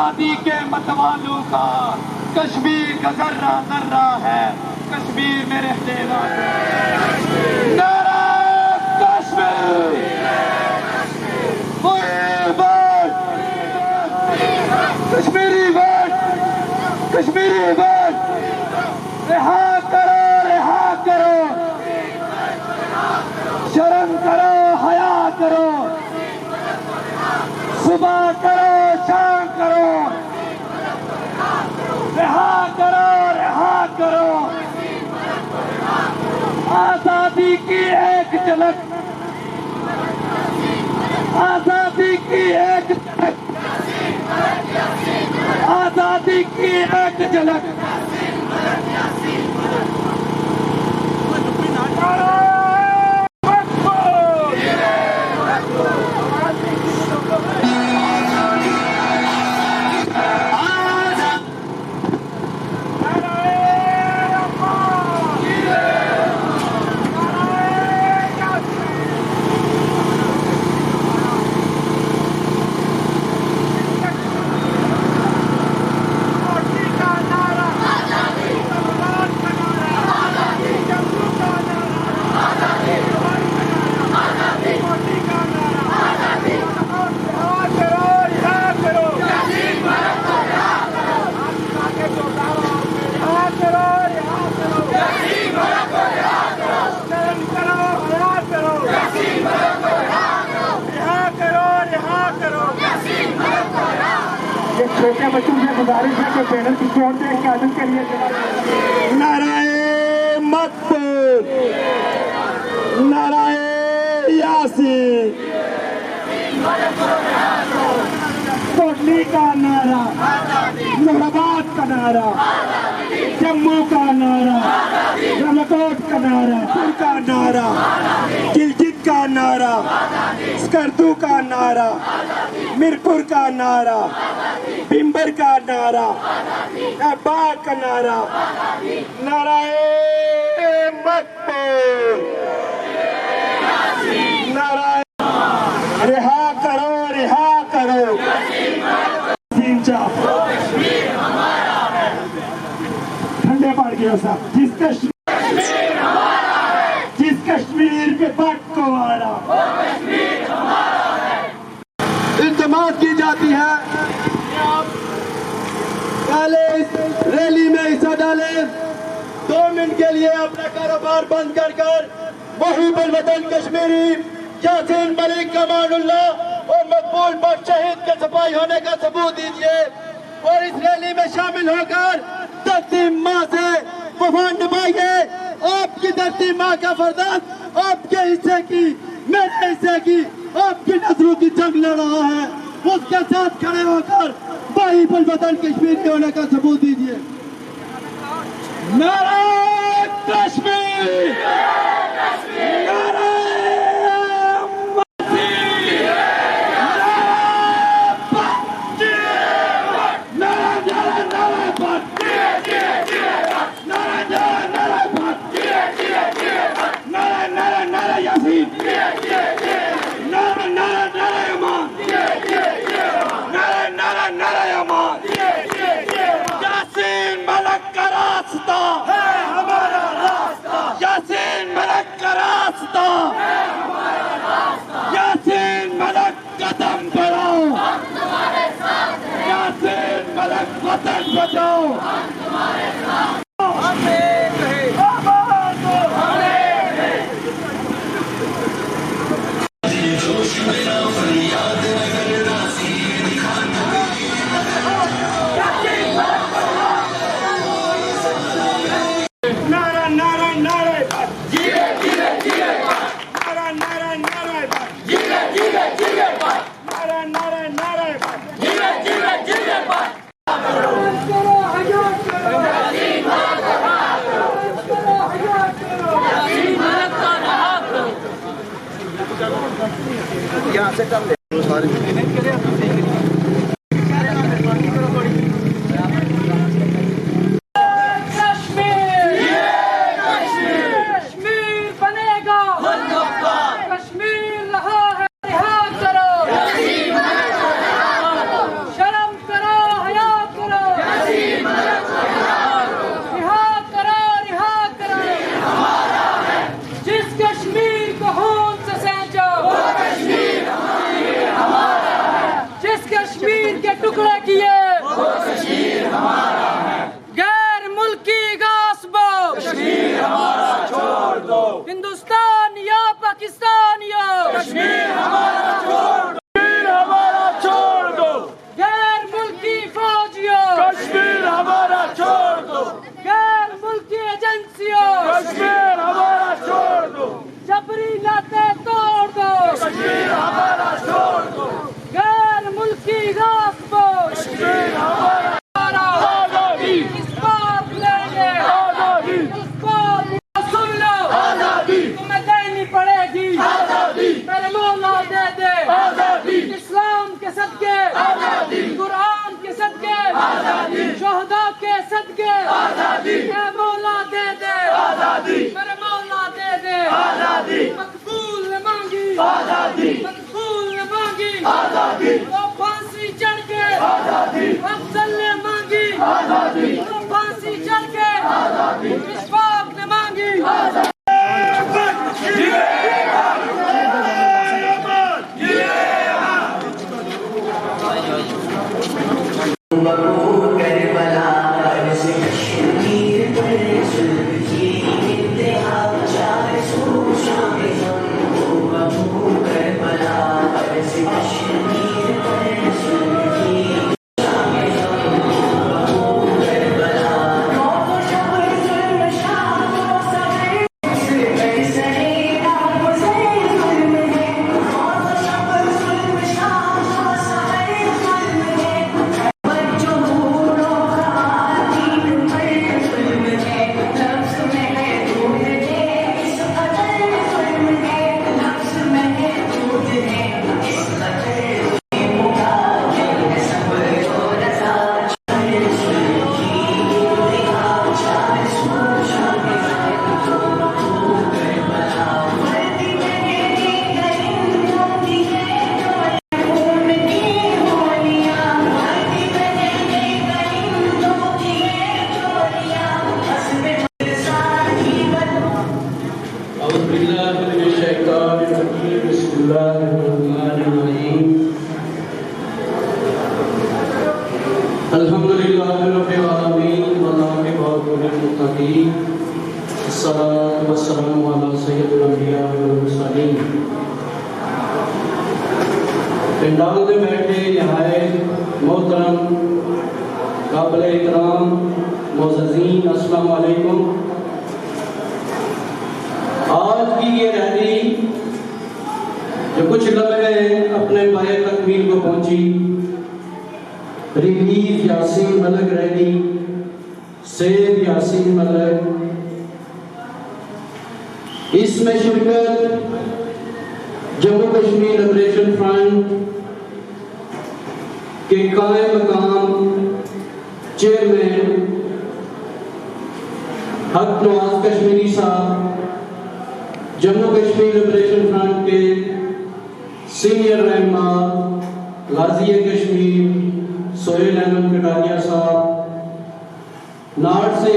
آزادی کے متوالوں کا کشمیر کا ذرہ ذرہ ہے، کشمیر میرے دینا نعرہ کشمیر کشمیری ووٹ کشمیری ووٹ رہا کرو شرم کرو حیا کرو صبح کرو شام کرو رہا کرو آزادی کی ایک جھلک آزادی کی ایک جھلک آزادی کی ایک جھلک چھوٹے بچوں سے گزارش ہے کہ بینر کی چوٹ دے قیادت کے لیے نعرہ مقبول نعرہ یاسین کوٹلی کا نعرہ نور آباد کا نعرہ جموں کا نعرہ رامکوٹ کا نعرہ پور کا نعرہ گلگت کا نعرہ اسکردو کا نعرہ میرپور کا نعرہ بھمبر کا نعرہ باغ کا نعرہ نعرہ مقبول نعرہ رہا کرو ٹھنڈے پڑ گئے صاحب جس کشمیر پہ پٹ کو آرا التماس کی جاتی ہے پہلے اس ریلی میں حصہ ڈالیں 2 منٹ کے لیے اپنا کاروبار بند کر محب الوطن کشمیری یاسین ملک کمان اللہ اور مقبول بٹ شہید کے سپاہی ہونے کا ثبوت دیجیے اور اس ریلی میں شامل ہو کر دھرتی ماں سے وفا نبھائیے. آپ کی دھرتی ماں کا فرزند آپ کے حصے کی میرے حصے کی آپ کی نسلوں کی جنگ لڑ رہا ہے. اس کے ساتھ کھڑے ہو کر محب الوطن کشمیری ہونے کا ثبوت دیجیے. نعرہ کشمیر یاسین ملک کا راستہ ہے ہمارا راستہ. یاسین ملک کا راستہ ہے ہمارا راستہ. یاسین ملک قدم بڑھاؤ ہم تمہارے ساتھ ہیں. یاسین ملک وطن بچاؤ ہم تمہارے ساتھ. یہاں سے کم لے شرم کرو کشمیر ہمارا چھوڑ دو، کشمیر ہمارا چھوڑ دو، غیر ملکی فوجیوں کشمیر ہمارا چھوڑ دو، غیر ملکی ایجنسیوں کشمیر ہمارا چھوڑ دو، جبری ناطے توڑ دو، کشمیر ہمارا چھوڑ دو، غیر ملکی غاصبوں کشمیر ہمارا آزادی، اس بار لیں گے آزادی، اس بار سن لو آزادی، تمہیں دینی پڑے گی آزادی، میرے مولا دے دے آزادی، اسلام کے صدقے آزادی، قرآن کے صدقے آزادی، شہداء کے صدقے آزادی، اے مولا دے دے آزادی، میرے مولا دے دے آزادی، مقبول نے مانگی آزادی، مقبول نے مانگی آزادی، وہ پھانسی چڑھ کے آزادی، افضل نے مانگی آزادی، وہ پھانسی چڑھ کے اشفاق نے مانگی الحمدللہ رب العالمین والعاقبۃ للمتقین الصلاۃ والسلام علی سید الانبیاء والمرسلین۔ پنڈال میں بیٹھے نہایت محترم قابل احترام معززین، السلام علیکم۔ آج کی یہ ریلی جو کچھ لمحے اپنے پائے تکمیل کو پہنچی، ریلیز یاسین ملک ریلی، سیب یاسین ملک، اس میں شرکت جموں کشمیر لبریشن فرنٹ کے قائم مقام چیئرمین حق نواز کشمیری صاحب، جموں کشمیر لبریشن فرنٹ کے سینئر رہنما غازی کشمیر سہیل احمد کٹاریا صاحب، ناٹ سے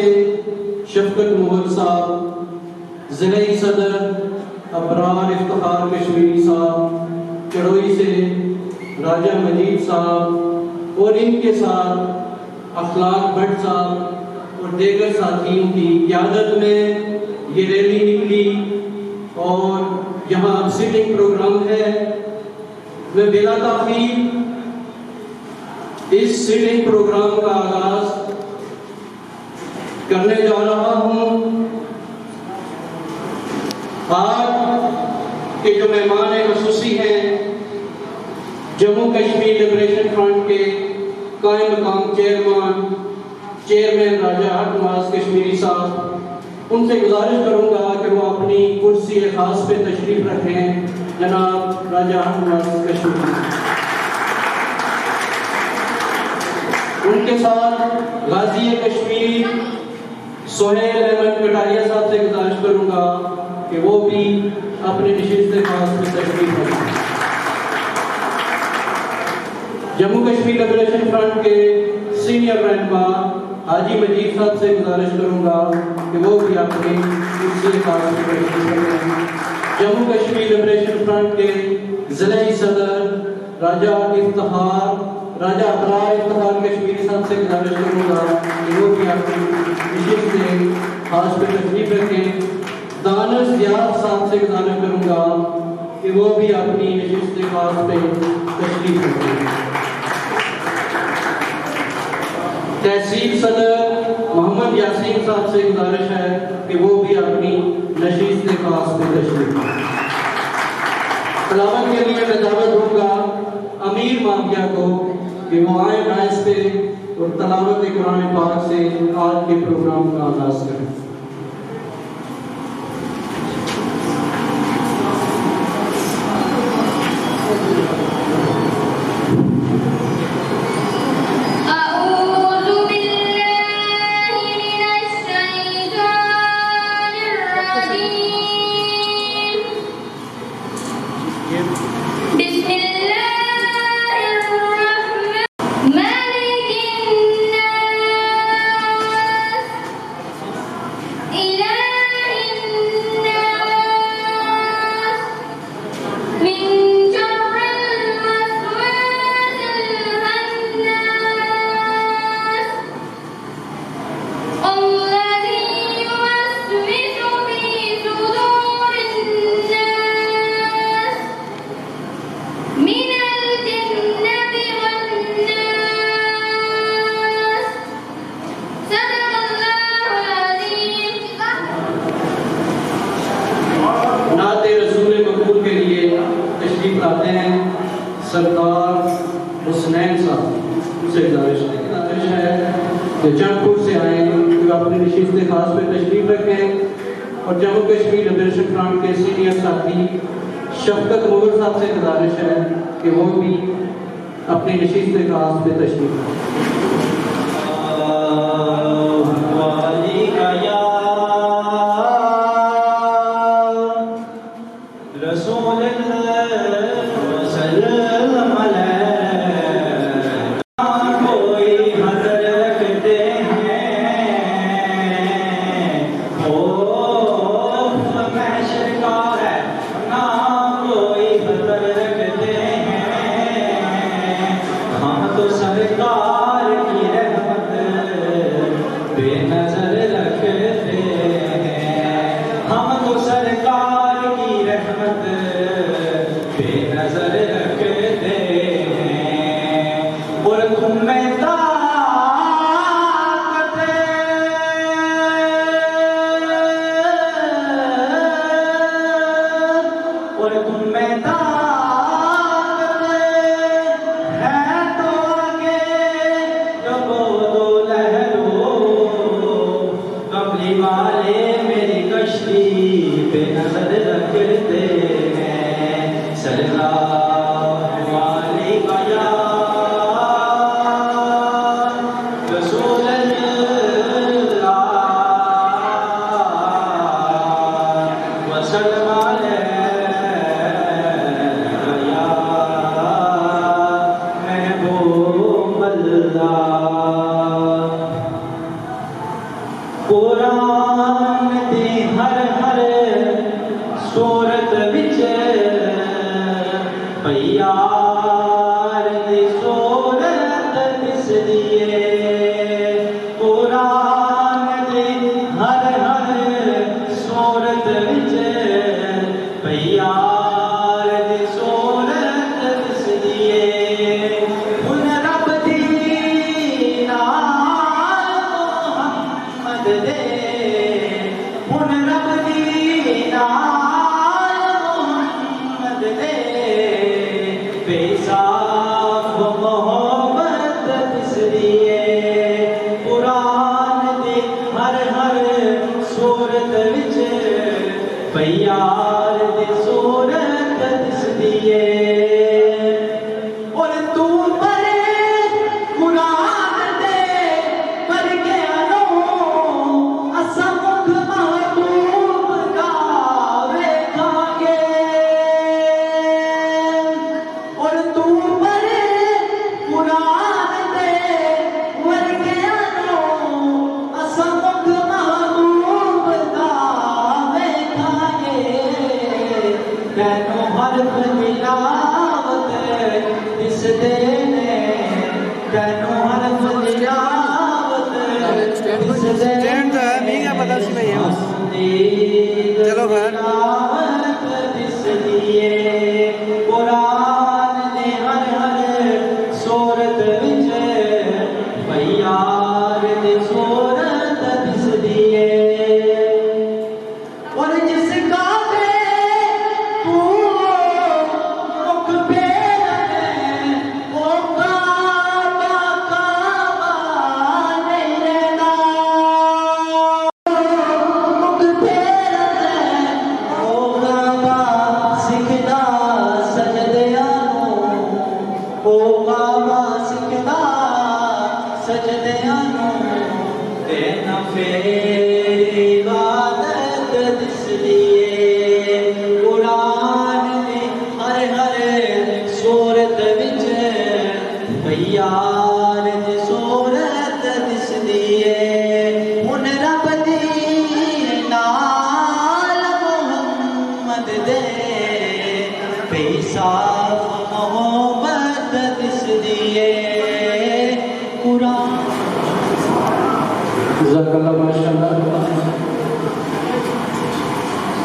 شفقت مغل صاحب، ضلعی صدر ابرار افتخار کشمیری صاحب، چڑوئی سے راجہ مجید صاحب اور ان کے ساتھ اخلاق بھٹ صاحب اور دیگر ساتھیوں کی قیادت میں یہ ریلی نکلی اور یہاں اب سٹنگ پروگرام ہے۔ میں بلا تاخیر اس سٹنگ پروگرام کا آغاز کرنے جا رہا ہوں۔ آج کے جو مہمان خصوصی ہیں، جموں کشمیر لبریشن فرنٹ کے قائم مقام چیئرمین راجہ حق نواز کشمیری صاحب، ان سے گزارش کروں گا کہ وہ اپنی کرسی خاص پہ تشریف رکھیں۔ جناب راجہ حق نواز کشمیری، ان کے ساتھ غازی کشمیر سہیل احمد کٹاریا صاحب سے گزارش کروں گا کہ وہ بھی اپنے نشست خاص میں تشریف رکھیں۔ جموں کشمیر لبریشن فرنٹ کے سینئر رہنما حاجی مجید صاحب سے گزارش کروں گا کہ وہ بھی اپنے نشست خاص میں تشریف رکھیں۔ جموں کشمیر لبریشن فرنٹ کے ضلعی صدر راجہ ابرار افتخار کشمیری صاحب سے گزارش کروں گا کہ وہ بھی اپنی نشست خاص پہ تشریف رکھیں۔ دانش زیاد صاحب سے گزارش کروں گا کہ وہ بھی اپنی نشست خاص پہ تشریف رکھیں۔ تحصیل صدر محمد یاسین صاحب سے گزارش ہے کہ وہ بھی اپنی نشست خاص پہ تشریف رکھیں۔ تلاوت کے لیے میں دعوت دوں گا امیر مافیا کو کہ وہ آئیں ڈائس پہ اور تلاوت قرآن پاک سے آج کے پروگرام کا آغاز کریں۔ سردار حسنین صاحب سے گزارش ہے کہ جنگ پور سے آئیں کہ اپنی نشست خاص پہ تشریف رکھیں، اور جموں کشمیر لبریشن فرنٹ کے سینئر ساتھی شفقت مغل صاحب سے گزارش ہے کہ وہ بھی اپنی نشست خاص پہ تشریف رکھیں۔ چلو بھائی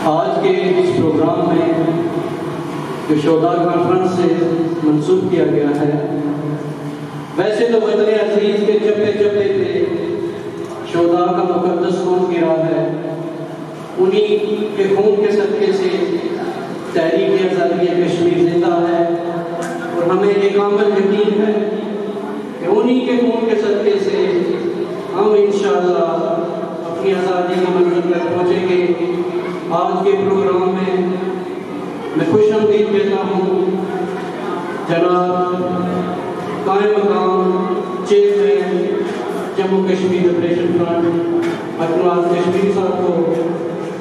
آج کے اس پروگرام میں جو شہداء کانفرنس سے منسوخ کیا گیا ہے، ویسے تو وطن عزیز کے چپے چپے پہ شہداء کا مقدس خون گرا ہے، انہی کے خون کے صدقے سے تحریک آزادی کشمیر زندہ ہے، اور ہمیں یہ کامل یقین ہے کہ انہی کے خون کے صدقے سے ہم انشاءاللہ اپنی آزادی کی منزل تک پہنچیں گے۔ آج کے پروگرام میں خوش آمدید کہتا ہوں جناب قائم مقام chairman Jammu Kashmir liberation front اکنواز کشمیری صاحب کو،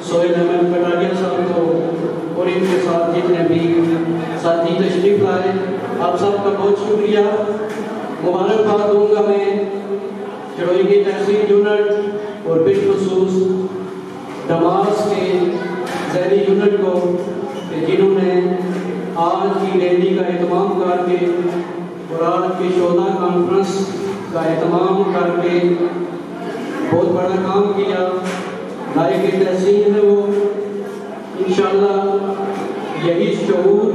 سہیل احمد کٹاریہ صاحب کو، اور ان کے ساتھ جتنے بھی ساتھی تشریف لائے، آپ سب کا بہت شکریہ۔ مبارکباد دوں گا میں چڑوئی کی تحصیل یونٹ اور بالخصوص دماس کے ذیلی یونٹ کو کہ جنہوں نے آج کی ریلی کا اہتمام کر کے اور آج کی شہداء کانفرنس کا اہتمام کر کے بہت بڑا کام کیا۔ لائق تحصیل میں وہ انشاءاللہ یہی شعور،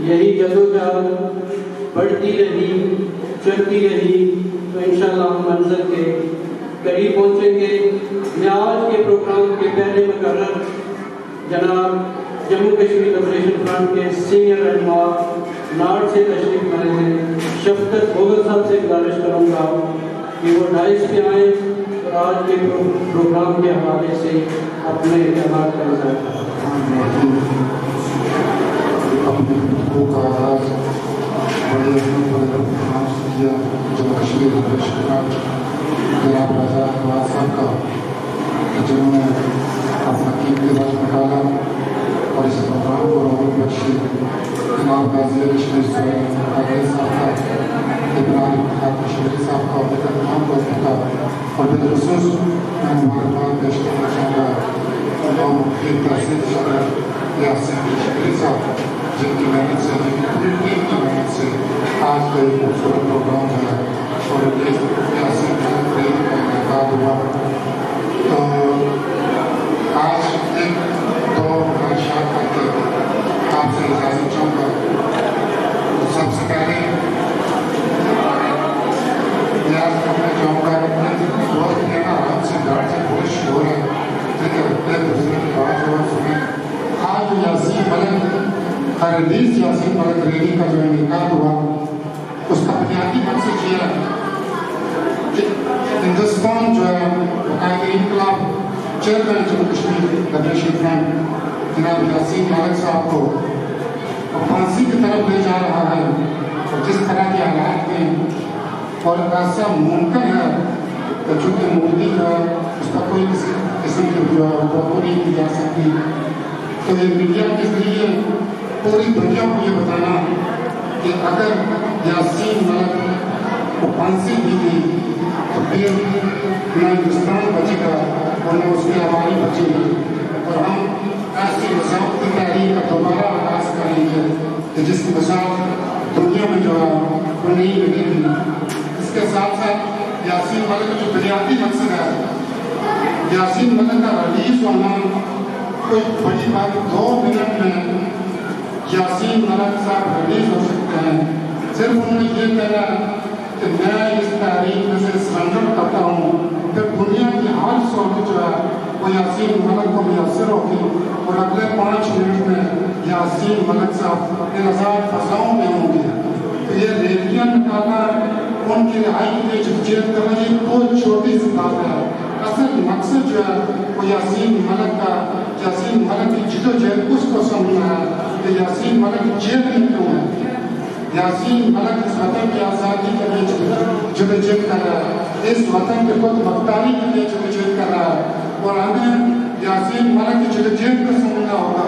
یہی جدوجہد بڑھتی رہی، چلتی رہی تو انشاءاللہ ہم منزل کے قریب پہنچیں گے۔ میں آج کے پروگرام کے پہلے مقرر جناب جموں کشمیر لبریشن فرنٹ کے سینئر رہنما ناٹ سے تشریف لائے ہیں، شفقت بھوگل صاحب سے گزارش کروں گا کہ وہ ڈائس پہ آئیں اور آج کے پروگرام کے حوالے سے اپنے اعتماد کا اظہار کریں۔ اپنے خطبوں کا آغاز بڑے اہم سے کیا جموں کشمیر لبریشن فرنٹ جناب رضا اقبال صاحب کا، جنہوں نے اپنا قیمتی وقت نکالا اور اس پروگرام کو رونق بخشی۔ جناب غازی کشمیر سہیل صاحب کا، ابراہیم کشمیری صاحب کا، اور تمام دوستوں کا، اور بالخصوص میں مبارکباد پیش کرنا چاہوں گا نو مختلف تحصیل صدر یاسین کشمیری صاحب، جن کی محنت سے، جن کی پوری ٹیم کی محنت سے آج کا یہ خوبصورت پروگرام ہے اور یاسین کا انعقاد ہوا۔ تو آج ایک دو خواہشات کر کے آپ سے اجازت چاہوں گا۔ سب سے پہلے یاد کرنا چاہوں گا بہت ہے نا آرام سے گاڑ سے بہت شور ہے، ایک دوسرے کی بات اور سنیں۔ آج یاسین ملک ریلیز یاسین ملک ریلی کا جو انعقاد ہوا، اس کا بنیادی مقصد یہ ہے کہ ہندوستان جو ہے قائد انقلاب chairman Jammu Kashmir liberation front جناب یاسین ملک صاحب کو پھانسی کی طرف لے جا رہا ہے، اور جس طرح کے حالات میں اور ایسا ممکن ہے کہ چونکہ مودی جو ہے اس کا کوئی قسم کی جو ہے وہ نہیں کی جا سکتی، تو یہ میڈیا کے ذریعے پوری دنیا کو یہ بتانا کہ اگر یاسین ملک کو پھانسی دی گئی تو پھر نہ ہندوستان بچے گا اور نہ اس کی آبادی بچے گی، اور ہم ایسی مساوات کی تحریک کا دوبارہ آغاز کریں گے کہ جس کی مساوات دنیا میں جو ہے وہ نہیں ملے گی۔ اس کے ساتھ ساتھ یاسین ملک کا جو بنیادی مقصد ہے، یاسین ملک کا ریلیز ہونا کوئی بڑی بات، 2 منٹ میں یاسین ملک صاحب ریلیز ہو سکتے ہیں۔ صرف انہوں نے یہ کہا کہ میں اس تحریک میں سے سرنڈر کرتا ہوں، پھر دنیا کی ہر صورت جو ہے وہ یاسین ملک کو میسر ہوگی، اور اگلے 5 منٹ میں یاسین ملک صاحب ان آزاد فضاؤں میں ہوں گے۔ تو یہ ریلیاں نکالنا، ان کی رہائی کے لیے جدوجہد کرنا، یہ بہت چھوٹی سی بات ہے۔ اصل مقصد جو ہے وہ یاسین ملک کا، یاسین ملک کی جدوجہد اس کو سمجھنا ہے کہ یاسین ملک جیل میں کیوں ہے، یاسین ملک اس وطن کی آزادی کے لیے جدوجہد کر رہا ہے۔ اس وطن کے خود مختاری کے لیے جدوجہد کر رہا ہے اور ہمیں یاسین ملک کی جدوجہد کو سمجھنا ہوگا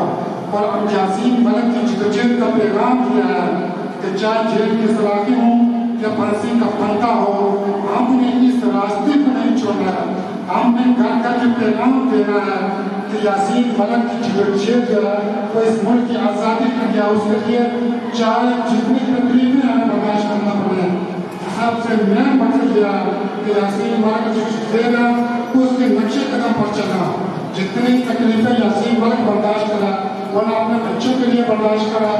اور اب یاسین ملک کی جدوجہد کا پیغام دیا ہے کہ چاہے جیل کی سلاخی ہوں یا پھانسی کا پھندا ہو ہم نے اس راستے کو نہیں چھوڑنا ہے ہم نے گھر کا جو پیغام دینا ہے کہ یاسین ملک کی جدوجہد جو ہے وہ اس ملک کی آزادی کے لیے اس کے لیے چاہے جتنی تکلیفیں ہمیں برداشت کرنا پڑے سب سے مین مقصد یہ ہے کہ یاسین ملک جو دینا اس کے نقشے قدم پر چلنا جتنی تکلیفیں یاسین ملک برداشت کرا وہ نہ اپنے بچوں کے لیے برداشت کرا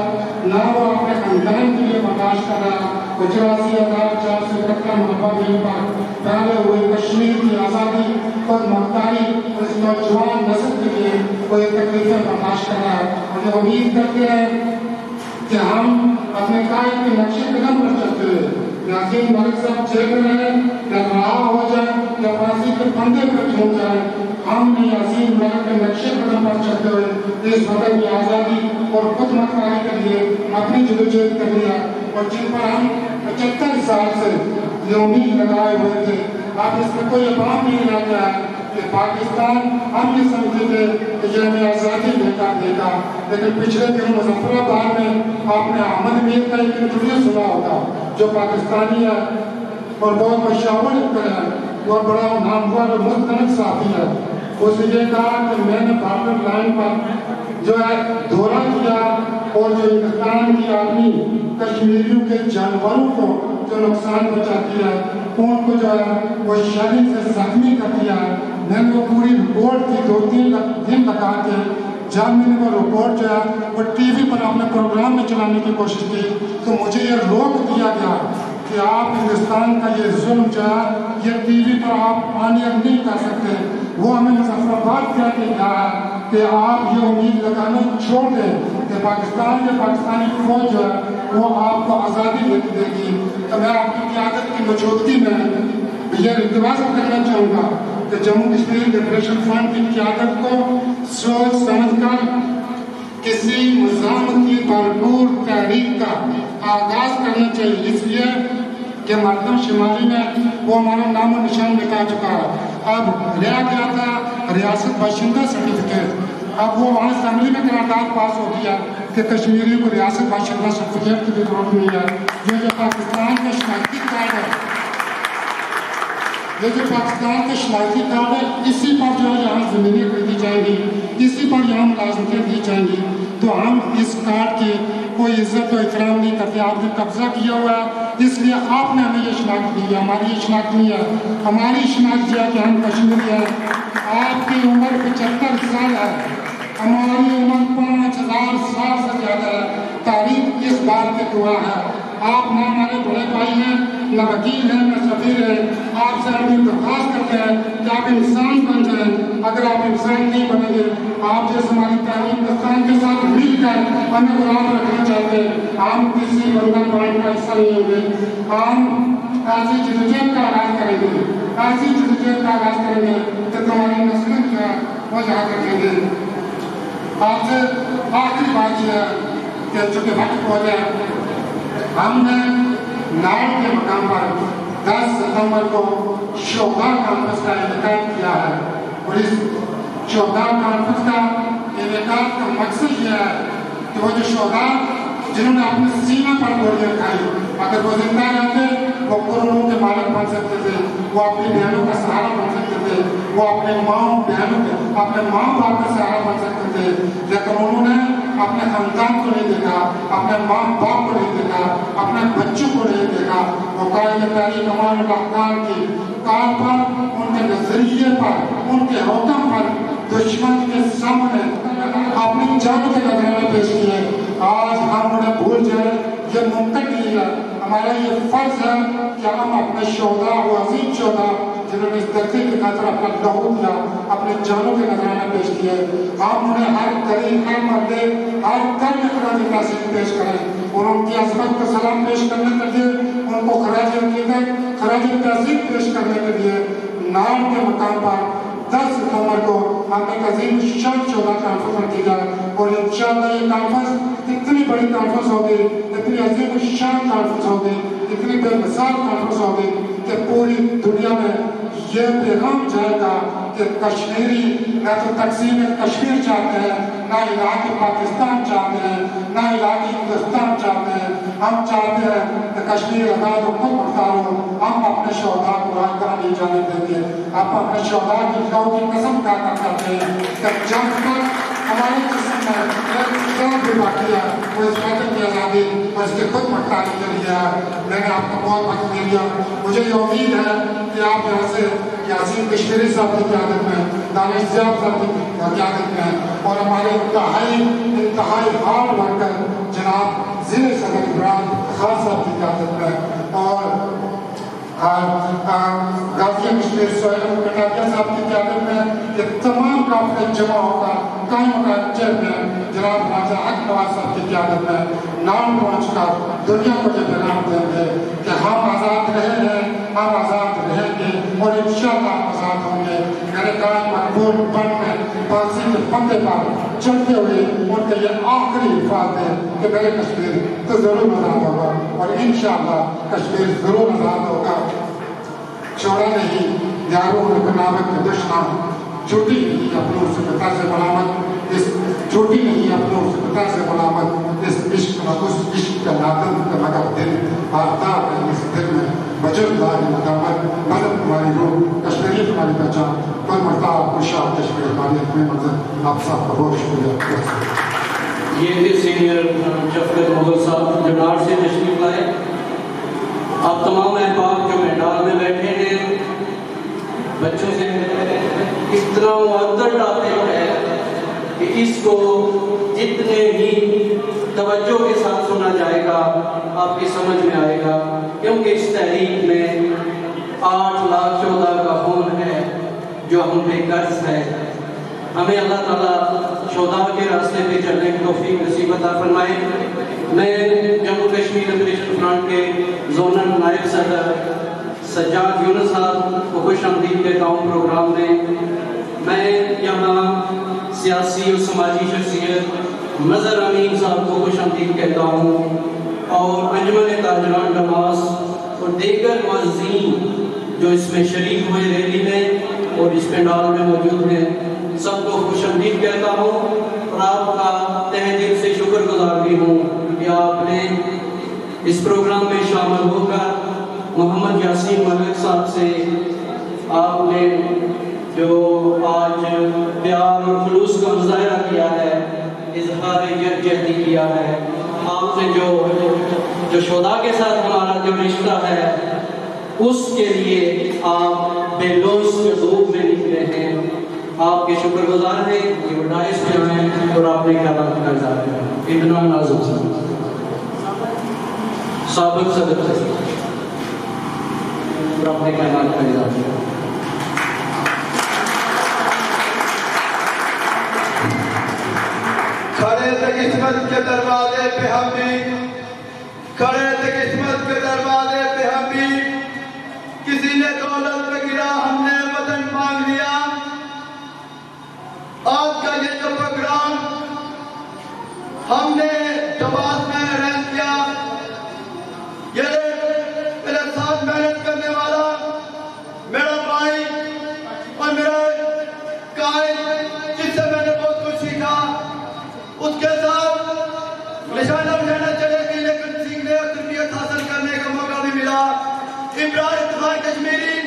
نہ وہ اپنے خاندان کے لیے برداشت کرا 85,471 مربع میل پر پھیلے ہوئے کشمیر کی آزادی اور مختاری اور اس نوجوان نسل کے لیے کوئی تکلیفیں برداشت کر رہا ہے اور یہ امید کرتے ہیں کہ ہم اپنے قائد کے نقشے قدم پر چلتے ہیں یاسین ملک صاحب جیل میں رہیں یا رہا ہو جائے یا پھانسی کے پھندے پر جھونک جائے ہم نے یاسین ملک کے نقشے قدم پر چلتے ہوئے اس وطن کی آزادی اور خود مختاری کے لیے اپنی جدوجہد کر لیا اور جن پر ہم 75 سال سے یہ امید لگائے ہوئے تھے اب اس میں کوئی ابام نہیں رہ گیا ہے کہ پاکستان ہم یہ سمجھتے تھے کہ یہ ہمیں آزادی دے گا لیکن پچھلے دن مظفر آباد میں آپ نے احمد میر کا ایک انٹرویو سنا ہوگا جو پاکستانی ہے اور بہت مشہور ہے اور بڑا نامور اور مستند صحافی ہے اس نے یہ کہا کہ میں نے بارڈر لائن پر جو ہے دورہ کیا اور جو ہندوستان کی آرمی کشمیریوں کے جانوروں کو جو نقصان پہنچاتی ہے ان کو جو ہے وہ شدید سے زخمی کر دیا ہے میں نے وہ پوری رپورٹ کی 2-3 دن لگا کے جب میں نے وہ رپورٹ جو ہے وہ ٹی وی پر اپنے پروگرام میں چلانے کی کوشش کی تو مجھے یہ روک دیا گیا کہ آپ ہندوستان کا یہ ظلم جو ہے یہ ٹی وی پر آپ آنے نہیں کر سکتے وہ ہمیں مظفر آباد کیا کہ کہا کہ آپ یہ امید لگانا چھوڑ دیں کہ پاکستان کے پاکستانی فوج جو ہے وہ آپ کو آزادی دے گی تو میں آپ کی قیادت کی موجودگی میں یہ التماس کرنا چاہوں گا کہ جموں کشمیر لبریشن فرنٹ کی قیادت کو سوچ سمجھ کر کسی مزاحمت کی بھرپور تحریک کا آغاز کرنا چاہیے اس لیے کہ مردم شمالی میں وہ ہمارا نام و نشان مٹا چکا ہے اب رہ گیا تھا ریاست باشندہ سرٹیفکیٹ اب وہ وہاں اسمبلی میں قرارداد پاس ہو گیا کہ کشمیری کو ریاست باشندہ سرٹیفکیٹ کی بھی ضرورت نہیں ہے یہ جو پاکستان کا شناختی کارڈ ہے یہ جو پاکستان کا شناختی کارڈ ہے اسی پر جو ہے یہاں زمینیں خریدی جائیں گی اسی پر یہاں ملازمتیں دی جائیں گی تو ہم اس کارڈ کی کوئی عزت و احترام نہیں کرتے آپ نے قبضہ کیا ہوا ہے اس لیے آپ نے ہمیں یہ شناخت دی ہے ہماری یہ شناخت نہیں ہے ہماری شناخت یہ ہے کہ ہم کشمیری ہیں آپ کی عمر 75 سال ہے ہماری عمر 5000 سال سے زیادہ ہے تاریخ اس بات کے گواہ ہے آپ نہ ہمارے بڑے بھائی ہیں نہ وکیل ہیں نہ سفیر ہیں آپ سے ہم درخواست کرتے ہیں کہ آپ انسان بن جائیں اگر آپ انسان نہیں بنیں گے آپ جیسے ہماری تعلیم ہندوستان کے ساتھ مل کر ہمیں غلام رکھنا چاہتے ہیں ہم کسی بندن بانٹ کا حصہ نہیں ہوں گے ہم ایسی جدوجہد کا آغاز کریں گے ایسی جدوجہد کا آغاز کریں گے کہ تمہاری نسلیں جو ہے وہ یاد رکھیں گے آپ سے آخری بات یہ ہے کہ چونکہ وقت ہو گیا ہم نے نائب کے مقام پر 10 ستمبر کو شہداء کانفرنس کا انعقاد کیا ہے اور اس شہداء کانفرنس کا انعقاد کا مقصد یہ ہے کہ وہ جو شہداء جنہوں نے اپنے سینہ پر گولیاں کھائی اگر وہ زندہ رہتے وہ کروڑوں کے مالک بن سکتے تھے وہ اپنی بہنوں کا سہارا بن سکتے تھے وہ اپنے اپنے ماں باپ کا سہارا بن سکتے تھے لیکن انہوں نے اپنے خاندان کو نہیں دیکھا اپنے ماں باپ کو نہیں دیکھا اپنے بچوں کو نہیں دیکھا وہ قائد تحریک امان اللہ خان کی کار پر ان کے نظریے پر ان کے حکم پر دشمن کے سامنے اپنی جان کے نظرانے پیش کیے آج ہم انہیں بھول جائیں یہ ممکن نہیں ہے ہمارا یہ فرض ہے کہ ہم اپنے شہداء و عظیم شہداء جنہوں نے اس دھرتی کی خاطر اپنا لہو دیا اپنے جانوں کے نظرانے پیش کیے ہم انہیں ہر طریق ہر مرد ہر کر میں خراج تحسین پیش کریں اور ان کی عظمت کو سلام پیش کرنے کے لیے ان کو خراج عقیدت خراج تحسین پیش کرنے کے لیے نام کے مقام پر 10 ستمبر کو ہم ایک عظیم شان شہداء کانفرنس رکھی جائے اور انشاءاللہ یہ کانفرنس اتنی بڑی کانفرنس ہوگی اتنی عظیم شان کانفرنس ہوگی اتنی بے مثال کانفرنس ہوگی کہ پوری دنیا میں یہ پیغام جائے گا کہ کشمیری نہ تو تقسیم کشمیر چاہتے ہیں، نہ علاقی پاکستان چاہتے ہیں، نہ علاقی ہندوستان چاہتے ہیں. ہم چاہتے ہیں کہ کشمیر آزاد و خود مختار ہو. ہم اپنے شہداء کو آج طرح نہیں جانے دیں گے. آپ اپنے شہداء کی لو کی قسم کھا کر کرتے ہیں کہ جب تک ہمارے جسم میں ایک جان بھی باقی ہے وہ اس وطن کی آزادی اور اس کی خود مختاری کے لیے ہے. میں نے آپ کو بہت وقت دے دیا. مجھے یہ امید ہے کہ آپ یہاں سے یاسین کشمیری صاحب کی قیادت میں، دانش ضیاء صاحب کی قیادت میں اور ہمارے انتہائی ہارڈ ورکر جناب ضلع صدر عمران خان صاحب کی قیادت میں اور غازی کشمیر سہیل احمد کٹاریہ صاحب کی قیادت میں یہ تمام کانفرنس جمع ہوگا. قائم مقام چیئرمین جناب راجہ حق نواز صاحب کی قیادت میں نام پہنچ کر دنیا کو یہ پیغام دیں گے کہ ہم آزاد رہے ہیں، ہم آزاد رہیں گے اور انشاءاللہ ہم آزاد ہوں گے. میرے قائم مقبول بن میں پھانسی کے پھندے پر چڑھتے ہوئے ان کے یہ آخری الفاظ ہیں کہ میرے کشمیر تو ضرور آزاد ہوگا اور انشاءاللہ کشمیر ضرور آزاد ہوگا. چھوڑا نہیں یاروں نے بناوت کے دشمن، چھوٹی نہیں اپنوں سے پتا سے ملامت، اس چھوٹی نہیں اپنوں سے پتا سے ملامت، اس عشق میں اس عشق کا نادن کا مگر دل آفتاب ہے اس دل میں بجر داری مدامت مدد تمہاری روح کشمیری تمہاری پہچان خود مرتاب خوشحال کشمیر ہماری اپنے منظر. آپ سب کا بہت شکریہ. یہ تھے سینئر شفقت مغل صاحب جو نار سے تشریف لائے. آپ تمام احباب جو میدان میں بیٹھے ہیں بچوں سے اتنا معدل ڈالتے ہیں کہ اس کو جتنے ہی توجہ کے ساتھ سنا جائے گا آپ کی سمجھ میں آئے گا، کیونکہ اس تحریک میں 8,14,000 کا خون ہے جو ہم پہ قرض ہے. ہمیں اللہ تعالیٰ شہداء کے راستے پہ چلنے کی توفیق نصیب عطا فرمائے. میں جموں کشمیر لبریشن فرنٹ کے زونل نائب صدر سجاد یونس صاحب کو خوش آمدید کہتا ہوں پروگرام میں. میں یہاں سیاسی و سماجی شخصیت مظہر امین صاحب کو خوش آمدید کہتا ہوں اور انجمن تاجران ڈماس اور دیگر معززین جو اس میں شریک ہوئے ریلی میں اور اس پنڈال میں موجود ہیں سب کو خوش آمدید کہتا ہوں اور آپ کا تہ دل سے شکر گزار بھی ہوں کہ آپ نے اس پروگرام میں شامل ہو کر محمد یاسین ملک صاحب سے آپ نے جو آج پیار اور خلوص کا مظاہرہ کیا ہے، اظہار یکجہتی کیا ہے. آپ نے جو شہداء کے ساتھ ہمارا جو رشتہ ہے اس کے لیے آپ بے لوث حضور میں نکلے ہیں. آپ کے شکر گزار ہیں کہ وہ ڈائس پہ آئے اور آپ نے خیالات کر جاتے ہیں. اتنا نازم سابق صدر اور آپ نے خیالات کر جاتے ہیں. کھڑے تھے قسمت کے دروازے پہ ہم بھی، کھڑے تھے قسمت کے دروازے پہ ہم بھی، کسی نے دولت پہ گرا ہم نے وطن مانگ لیا. آج کا یہ جو پروگرام ہم نے جماعت میں ارینج کیا، یہ میرے ساتھ محنت کرنے والا میرا بھائی اور میرا قائد جس سے میں نے بہت کچھ سیکھا، اس کے ساتھ نشانہ بجانا چلے گی لیکن سیکھنے اور تربیت حاصل کرنے کا موقع بھی ملا. عمران اتفاق کشمیری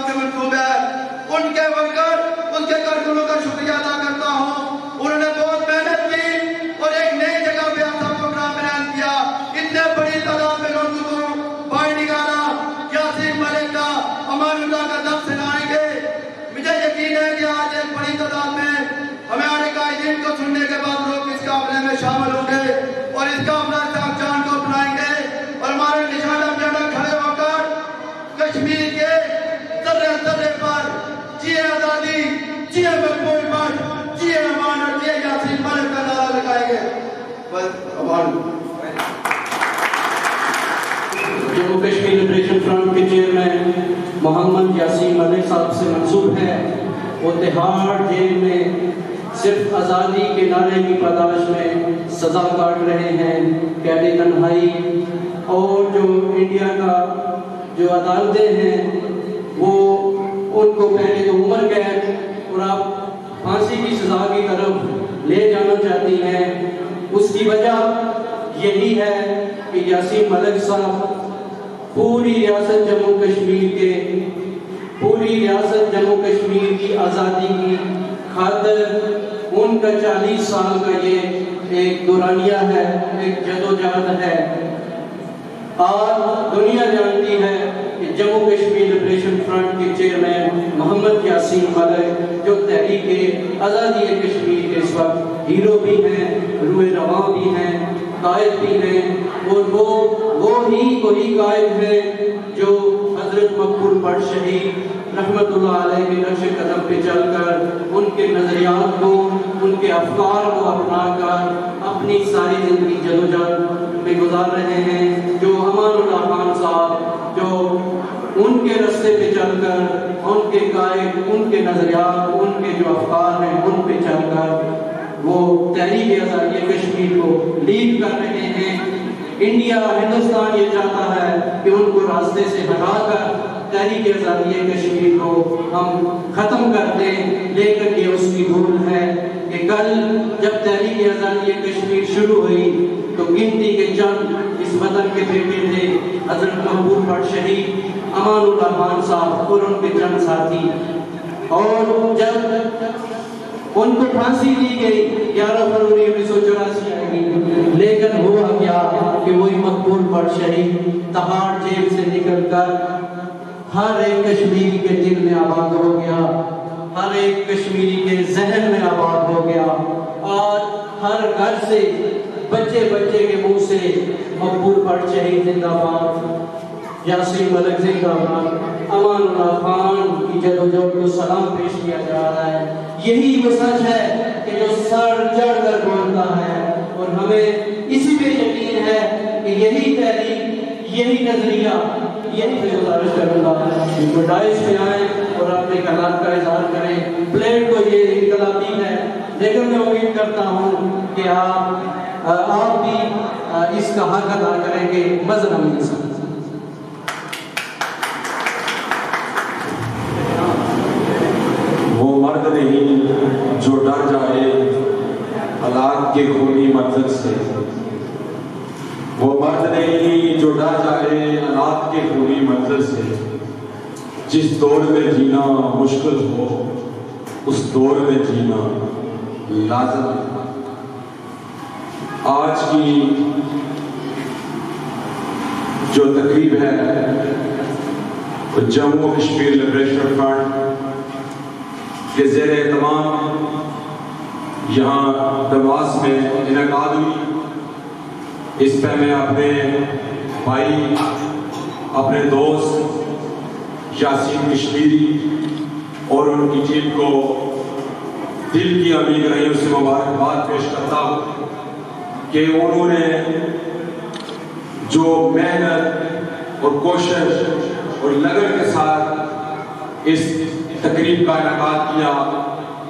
میں منسوب ہے. ان کے ورکر ان کے کارکنوں کا شکریہ ادا کرتا ہوں. انہوں نے بہت محنت کی اور ایک نئی جگہ پہ ایسا پروگرام ارینج کیا. اتنے بڑی تعداد میں لوگوں کو باہر نکالا. یاسین ملک کا امان اللہ کا دم سنائیں گے. مجھے یقین ہے کہ آج ایک بڑی تعداد میں ہمارے قائدین کو سننے کے بعد لوگ اس قافلے میں شامل ہوں گے اور اس قافلہ صاحب جان کو اپنائیں گے اور ہمارے نشانہ جانا کھڑے ہو کر کشمیر کے ذرے ذرے پر جیے آزادی، جیے مقبول بٹ، جیے امان اور جیے یاسین ملک کا نعرہ لگائیں گے. بس امان. جموں کشمیر لبریشن فرنٹ کے چیئرمین محمد یاسین ملک صاحب سے منسوب ہے. وہ تہاڑ جیل میں صرف آزادی کے نعرے کی پاداش میں سزا کاٹ رہے ہیں. قید تنہائی اور جو انڈیا کا جو عدالتیں ہیں وہ ان کو پہلے تو عمر قید اور اب پھانسی کی سزا کی طرف لے جانا چاہتی ہیں. اس کی وجہ یہی ہے کہ یاسین ملک صاحب پوری ریاست جموں کشمیر کی آزادی کی خاطر ان کا 40 سال کا یہ ایک دورانیہ ہے، ایک جدوجہد ہے. آج دنیا جانتی ہے کہ جموں کشمیر لبریشن فرنٹ کے چیئرمین محمد یاسین ملک جو تحریک آزادی کشمیر کے اس وقت ہیرو بھی ہیں، روح رواں بھی ہیں، قائد بھی ہیں. اور وہی قائد ہیں جو حضرت مقبول بٹ شہید رحمت اللہ علیہ کے نقش قدم پہ چل کر ان کے نظریات کو، ان کے افکار کو اپنا کر اپنی ساری زندگی جدوجہد میں گزار رہے ہیں. جو امان اللہ خان صاحب جو ان کے راستے پہ چل کر ان کے قائد، ان کے نظریات، ان کے جو افکار ہیں ان پہ چل کر وہ تحریک آزادی کشمیر کو لیڈ کر رہے ہیں. انڈیا، ہندوستان یہ چاہتا ہے کہ ان کو راستے سے ہٹا کر تحریک آزادی کشمیر کو ہم ختم کر دیں. لیکن یہ اس کی بھول ہے کہ کل جب تحریک آزادی کشمیر شروع ہوئی تو گنتی کے چند اس وطن کے بیٹے تھے حضرت مقبول بٹ شہید، امان اللہ خان صاحب اور ان کے چند ساتھی. اور جب ان کو پھانسی دی گئی 11 فروری 1984 آئی، لیکن ہوا کیا کہ وہی مقبول بٹ شہید تہاڑ جیل سے نکل کر ہر ایک کشمیری کے دل میں آباد ہو گیا، ہر ایک کشمیری کے ذہن میں آباد ہو گیا. اور ہر گھر سے بچے کے منہ سے مقبول بٹ شہید زندہ باد، یاسین ملک زندہ باد، امان اللہ خان کی جدوجہد کو سلام پیش کیا جا رہا ہے. یہی وہ سچ ہے کہ جو سر چڑھ کر بولتا ہے. اور ہمیں اسی پہ یقین ہے کہ یہی تحریک، یہی نظریہ، یہی سے گزارش کروں گا کہ ڈائس پہ آئیں اور اپنے خیالات کا اظہار کریں. پلیٹ کو یہ انقلابی ہے، لیکن میں امید کرتا ہوں کہ آپ بھی اس کا حق ادا کریں گے مظلوم انسان. وہ مرد نہیں جو ڈر جائے حالات کے خونی منظر سے، وہ مرد نہیں جو ڈر جائے حالات کے خونی منظر سے. جس دور میں جینا مشکل ہو اس دور میں جینا لازم ہے. آج کی جو تقریب ہے وہ جموں کشمیر لبریشن فرنٹ کے زیر اہتمام یہاں دمواس میں انعقاد ہوئی. اس پہ میں اپنے بھائی، اپنے دوست یاسین کشمیری اور ان کی ٹیم کو دل کی امید رہی سے مبارکباد پیش کرتا ہوں کہ انہوں نے جو محنت اور کوشش اور لگن کے ساتھ اس تقریب کا انعقاد کیا.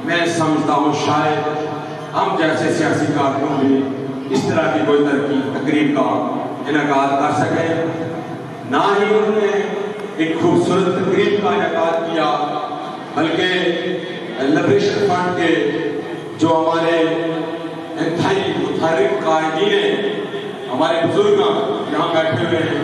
میں سمجھتا ہوں شاید ہم جیسے سیاسی کارکنوں بھی اس طرح کی کوئی تقریب کا انعقاد کر سکیں. نہ ہی انہوں نے ایک خوبصورت تقریب کا انعقاد کیا بلکہ لبریشن فرنٹ کے جو ہمارے انتہائی متحرک قائدین ہیں، ہمارے بزرگ یہاں بیٹھے ہوئے ہیں،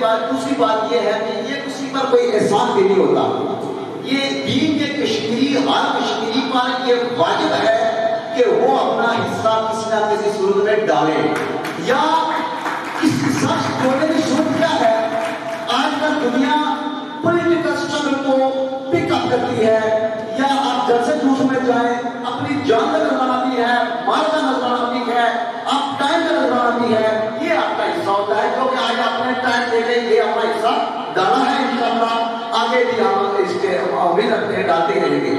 دوسری بات یہ ہے کہ یہ کسی پر کوئی احسان بھی نہیں ہوتا. یہ دین کے کشمیری ہر کشمیری پر یہ واجب ہے کہ وہ اپنا حصہ کسی نہ کسی صورت میں ڈالے. یا کسی سچ بولنے کی صورت کیا ہے؟ آج کل دنیا پولیٹیکل اسٹرگل کو پک اپ کرتی ہے. یا آپ جلسے جلوس میں جائیں, اپنی جان کا نظر آتی ہے, مال کا نظر آتی ہے, آپ ٹائم کا نظر آتی ہے. یہ آپ کا حصہ ہوتا ہے جو کہ آج آپ نے ٹائم دے کے یہ اپنا حصہ ڈالا ہے. انشاءاللہ آگے بھی ہم اس کے امید رکھتے ہیں ڈالتے رہیں گے.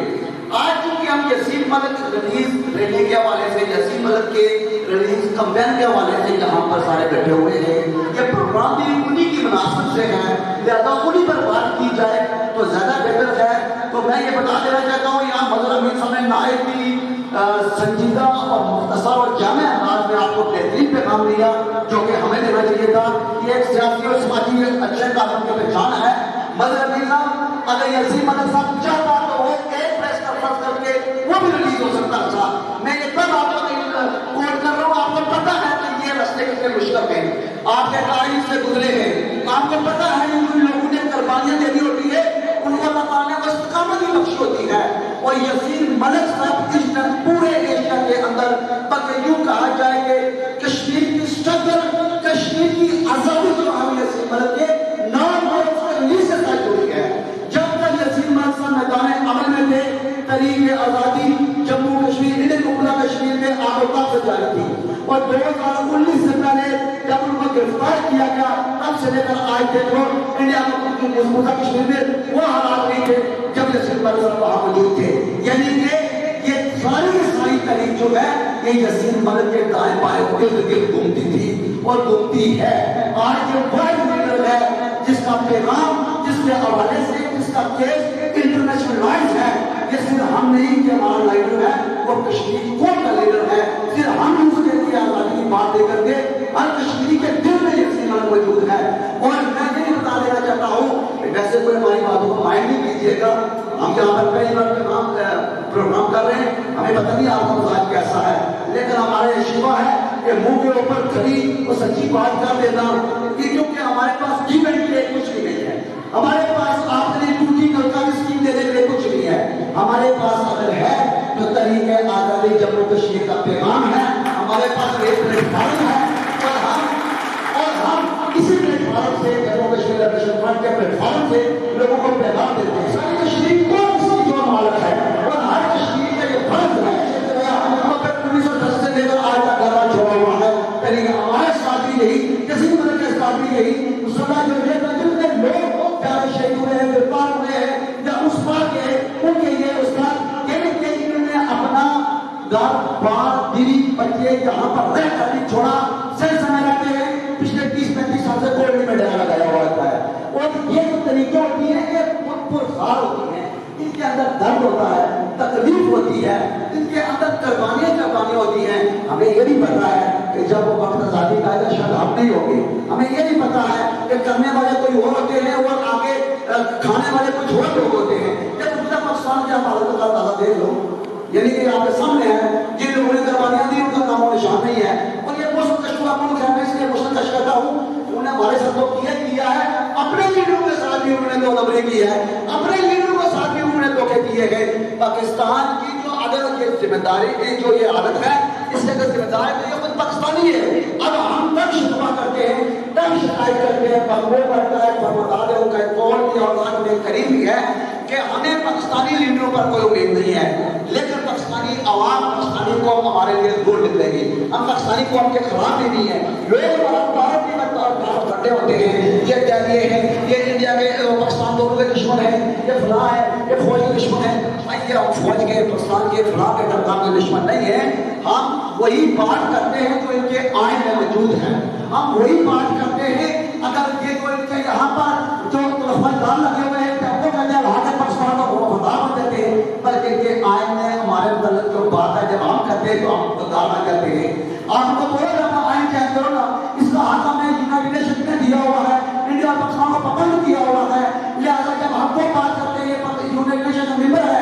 آج چونکہ ہم یسین ملک ریلیز ریلی کے حوالے سے, یسین ملک کے ریلیز کمپین کے حوالے سے یہاں پر سارے بیٹھے ہوئے ہیں, یہ پروگرام بھی انہی کی مناسبت سے ہے, لہذا انہی پر بات کی جائے تو زیادہ بہتر ہے. تو میں یہ بتا دینا چاہتا ہوں, یہاں مظہر امین صاحب نے نہایت ہی سنجیدہ اور مختصر اور جامع انداز میں آپ کو بہترین پیغام دیا جو کہ ہمیں دینا چاہیے تھا. یہ ایک سیاسی اور سماجی اچھے کام کی پہچان ہے. مظہر امین صاحب اگر یسین ملک صاحب چاہتا تو وہ ایک پریس کانفرنس کر کے وہ بھی ریلیز ہو سکتا تھا. میں یہ تب آپ کو کوٹ کر رہا ہوں, آپ کو پتا ہے کہ یہ راستے کتنے مشکل ہیں, آپ کے تاریخ سے گزرے ہیں, آپ کو پتا ہے ان لوگوں نے قربانیاں دینی ہوتی ہے, ان کو اللہ تعالیٰ نے استقامت ہی بخشی ہوتی ہے. اور یسین ملک صاحب اس دن پورے ایشیا کے اندر بلکہ یوں کہا جائے کہ کشمیر کی اسٹرگل, کشمیر کی آزادی جو ہم یسین ملک کے نام اور ریلیز سے طے ہوئی ہے. جب تک یسین ملک صاحب میدان عمل میں تھے, تحریک آزادی جموں کشمیر انڈین مقبولہ کشمیر میں آباداب سے جاری تھی. اور 2019 سے پہلے جب ان کو گرفتار کیا گیا تب سے لے کر آج تک وہ انڈیا مقبولہ کشمیر میں وہ حالات نہیں تھے جب یسین ملک صاحب وہاں موجود تھے. یعنی کہ یہ ساری تحریک جو ہے یہ یسین ملک کے دائیں بائیں ارد گرد گھومتی تھی اور گھومتی ہے. آج یہ واحد لیڈر ہے جس کا پیغام, جس کے حوالے سے جس کا کیس انٹرنیشنلائز ہے. یہ صرف ہم نہیں کہ ہمارا لیڈر ہے, وہ کشمیری قوم کا لیڈر ہے. صرف ہم اس کے لیے آزادی کی بات دے کر کے ہر کشمیری کے دل میں یسین ملک موجود ہے. اور میں یہ بتا دینا چاہتا ہوں, ویسے کوئی ہماری باتوں کو مائنڈ نہیں کیجیے گا, ہم یہاں پر پہلی بار پروگرام کر رہے ہیں, ہمیں پتہ نہیں آپ کا مزاج کیسا ہے, لیکن ہمارا یہ شیوا ہے کہ منہ کے اوپر کھڑی اور سچی بات کر دینا. کیونکہ ہمارے پاس ایونٹ کے لیے کچھ بھی نہیں ہے, ہمارے پاس آپ نے ٹوٹی نلکا کی اسکیم دینے کے لیے کچھ نہیں ہے. ہمارے پاس اگر ہے تو تحریک آزادی جموں کشمیر کا پیغام ہے, ہمارے پاس ایک پلیٹ فارم ہے اور ہم اسی پلیٹ فارم سے جموں کشمیر لبریشن فرنٹ کے پلیٹ فارم سے لوگوں کو پیغام دیتے ہیں. ساری کشمیر کون سی جو مالک ہے اور ہر کشمیر کا یہ فرض ہے. 1910 سے لے کر آج تک گھر چھوڑا ہوا ہے. یعنی ہمارے ساتھ بھی یہی, کسی ملک کے ساتھ بھی یہی مسلمان جو ہے جتنے لوگ پیارے شہید ہوئے ہیں, گرفتار ہوئے ہیں یا اس بات کے ان کے لیے اس کا انہوں نے اپنا گھر بار بیوی بچے یہاں پر رہ کر نہیں چھوڑا. سینس میں رہتے ہیں, پچھلے 30-35 سال سے کوئی میں ڈرا لگایا ہوا رہتا ہے. اور یہ جو طریقے ہوتی ہیں یہ خود پرخار ہوتی ہیں, ان کے اندر درد ہوتا ہے, تکلیف ہوتی ہے, ان کے اندر قربانیاں ہوتی ہیں. ہمیں یہ نہیں پتا ہے کہ جب وہ وقت آزادی کا آئے گا شاید ہم نہیں ہوں گے. ہمیں یہ نہیں پتا ہے کہ کرنے والے کوئی اور ہوتے ہیں اور آگے کھانے والے کچھ اور لوگ ہوتے ہیں. جب پورا پاکستان کے حالت کا اندازہ دیکھ لو, یعنی کہ آپ کے سامنے ہے جن لوگوں نے قربانیاں دی ان کا نام و نشان نہیں ہے. اور یہ مسلم کشمہ ملک ہے, میں اس لیے مسلم کش کرتا ہوں, انہوں نے ہمارے ساتھ تو کیا ہے, اپنے لیڈروں کے ساتھ بھی انہوں نے دو نمبری کی ہے, اپنے لیڈروں کے ساتھ بھی انہوں نے دھوکے کیے گئے. پاکستان کی جو عدالت کی ذمہ داری کی جو یہ عادت ہے, اس کے ذمہ دار ہے یہ خود پاکستانی ہے. اب ہم تب شکوا کرتے ہیں, تب شکایت کرتے ہیں, مقبول کرتا ہے فرماتا ہے ان کا ایک قول بھی اور ذات میں کریم بھی ہے کہ ہمیں پاکستانی لیڈروں پر کوئی امید نہیں ہے, لیکن پاکستانی عوام پاکستانی قوم ہمارے لیے زور نکلے گی. ہم پاکستانی قوم کے خلاف بھی نہیں ہیں. لوگ بھارت کی طرف کھڑے ہوتے ہیں, یہ کہتے ہیں یہ انڈیا کے پاکستان دونوں کے دشمن ہیں, یہ فلاں ہے, یہ فوج کے دشمن ہے. ہم فوج کے پاکستان کے فلاں کے ڈرکام کے دشمن نہیں ہیں. ہم وہی بات کرتے ہیں جو ان کے آئین میں موجود ہے, ہم وہی بات کرتے ہیں. اگر یہ کوئی کہ یہاں پر جو وفادار لگے ہوئے ہیں وہ کہتے ہیں وہاں کے پاکستان کا وفادار بن جاتے ہیں, بلکہ ان کے آئین میں ہمارے متعلق جو بات ہے جب ہم کرتے ہیں تو ہم وفادار بن جاتے ہیں. آپ کو بولے گا آئین چینج کرو نا, اس کا حق ہمیں یونائیٹڈ نیشن نے دیا ہوا ہے, انڈیا اور پاکستان کو پابند کیا ہوا ہے. لہٰذا جب ہم کو بات کرتے ہیں یونائیٹڈ نیشن کا ممبر ہے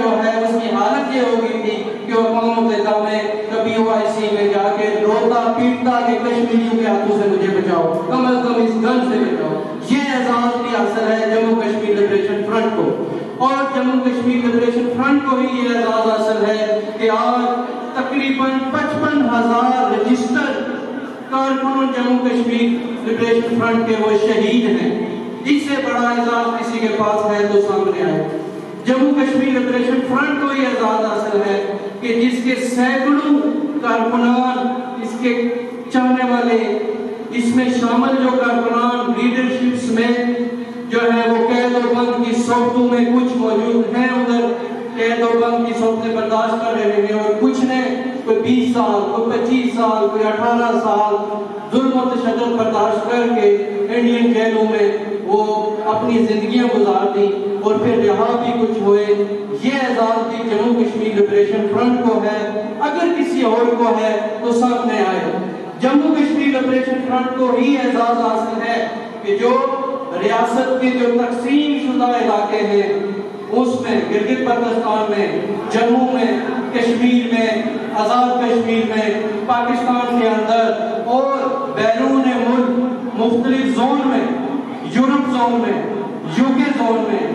جو ہے اس کی حالت یہ ہو گئی تھی کہ وہ اقوام متحدہ میں کبھی OIC میں جا کے روتا پیٹتا کہ کشمیریوں کے ہاتھوں سے مجھے بچاؤ، کم از کم اس گن سے بچاؤ۔ یہ اعزاز بھی حاصل ہے جموں کشمیر لبریشن فرنٹ کو، اور جموں کشمیر لبریشن فرنٹ کو ہی یہ اعزاز حاصل ہے کہ آج تقریباً 55,000 رجسٹر کارکنوں جموں کشمیر لبریشن فرنٹ کے وہ شہید ہیں۔ اس سے بڑا اعزاز کسی کے پاس ہے تو سامنے آئے۔ جموں کشمیر لبریشن فرنٹ کو یہ اعزاز حاصل ہے کہ جس کے سینکڑوں کارکنان، اس کے چاہنے والے، اس میں شامل جو کارکنان لیڈرشپس میں جو ہے وہ قید و بند کی صورتوں میں کچھ موجود ہیں، ادھر قید و بند کی صورتیں برداشت کر رہے ہیں، اور کچھ نے کوئی 20 سال، کوئی 25 سال، کوئی 18 سال ظلم و تشدد برداشت کر کے انڈین جیلوں میں وہ اپنی زندگیاں گزار دیں اور پھر رہا بھی کچھ ہوئے۔ یہ اعزاز بھی جموں کشمیر لبریشن فرنٹ کو ہے، اگر کسی اور کو ہے تو سامنے آئے۔ جموں کشمیر لبریشن فرنٹ کو ہی اعزاز حاصل ہے کہ جو ریاست کے جو تقسیم شدہ علاقے ہیں اس میں گلگت بلتستان میں، جموں میں، کشمیر میں، آزاد کشمیر میں، پاکستان کے اندر اور بیرون ملک مختلف زون میں، یورپ زون میں، UK زون میں،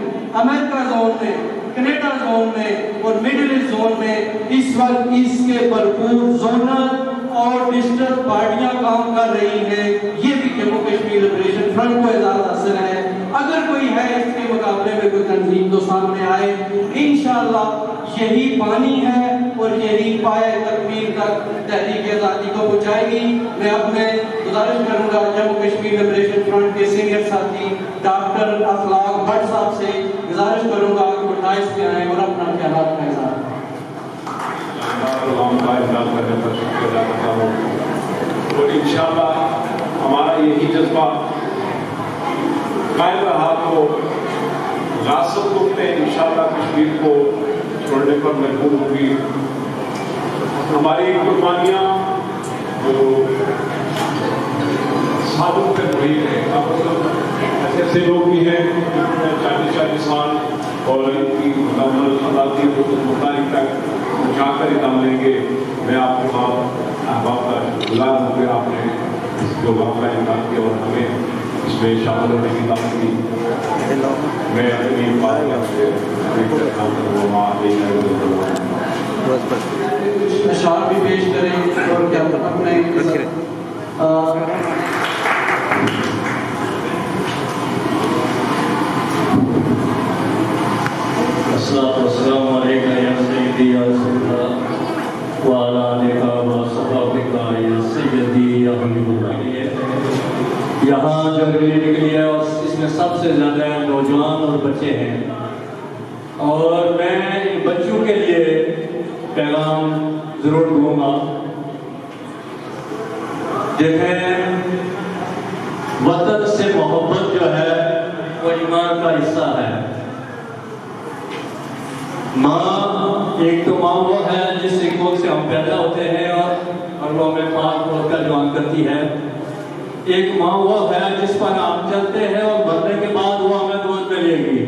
امریکہ زون میں، کینیڈا زون میں اور مڈل ایسٹ زون میں اس وقت اس کے بھرپور زونل اور ڈسٹرکٹ پارٹیاں کام کر رہی ہیں۔ یہ بھی جموں کشمیر لبریشن فرنٹ کو اعزاز حاصل ہے۔ اگر کوئی ہے اس کے مقابلے میں کوئی تنظیم تو سامنے آئے۔ انشاءاللہ یہی پانی ہے اور یہی پائے تکمیل تک تحریک آزادی کو پہنچائے گی۔ میں اب میں گزارش کروں گا جموں کشمیر لبریشن فرنٹ کے سینئر ساتھی ڈاکٹر اخلاق بھٹ صاحب سے گزارش کروں گا کہ وہ ڈائس پہ آئیں اور اپنا خیالات کا اظہار کریں۔ اور انشاءاللہ ہمارا یہی جذبہ قائم رہا تو ریاست کو انشاءاللہ کشمیر کو چھوڑنے پر مجبور ہوگی۔ ہماری قربانیاں جو سالوں تک ہوئی ہے، ایسے لوگ بھی ہیں 40 سال اور ان کی مکمل آزادی کو تاریخ تک پہنچا کر کام لیں گے۔ میں آپ کو احباب کا گزار ہوں کہ آپ نے جو وقت کا انتظام کیا اور ہمیں اس میں شامل ہونے کی دعوت دی۔ میں اپنی بات سے اشعار بھی پیش کریں اور کیا اپنے السلام علیکم یا سیدی یا رسول اللہ وعلی آلہ و صحابہ یا سیدی یا حبیب اللہ۔ یہاں جو ریلی نکلی ہے اس میں سب سے زیادہ نوجوان اور بچے ہیں، اور میں ان بچوں کے لیے پیغام ضرور دوں گا۔ دیکھیں، وطن سے محبت جو ہے وہ ایمان کا حصہ ہے۔ ماں، ایک تو ماں وہ ہے جس سے کوکھ سے ہم پیدا ہوتے ہیں اور وہ ہمیں پاک پوس کر جوان کرتی ہے۔ ایک ماں وہ ہے جس پر ہم چلتے ہیں اور مرنے کے بعد وہ ہمیں گود میں لے گی۔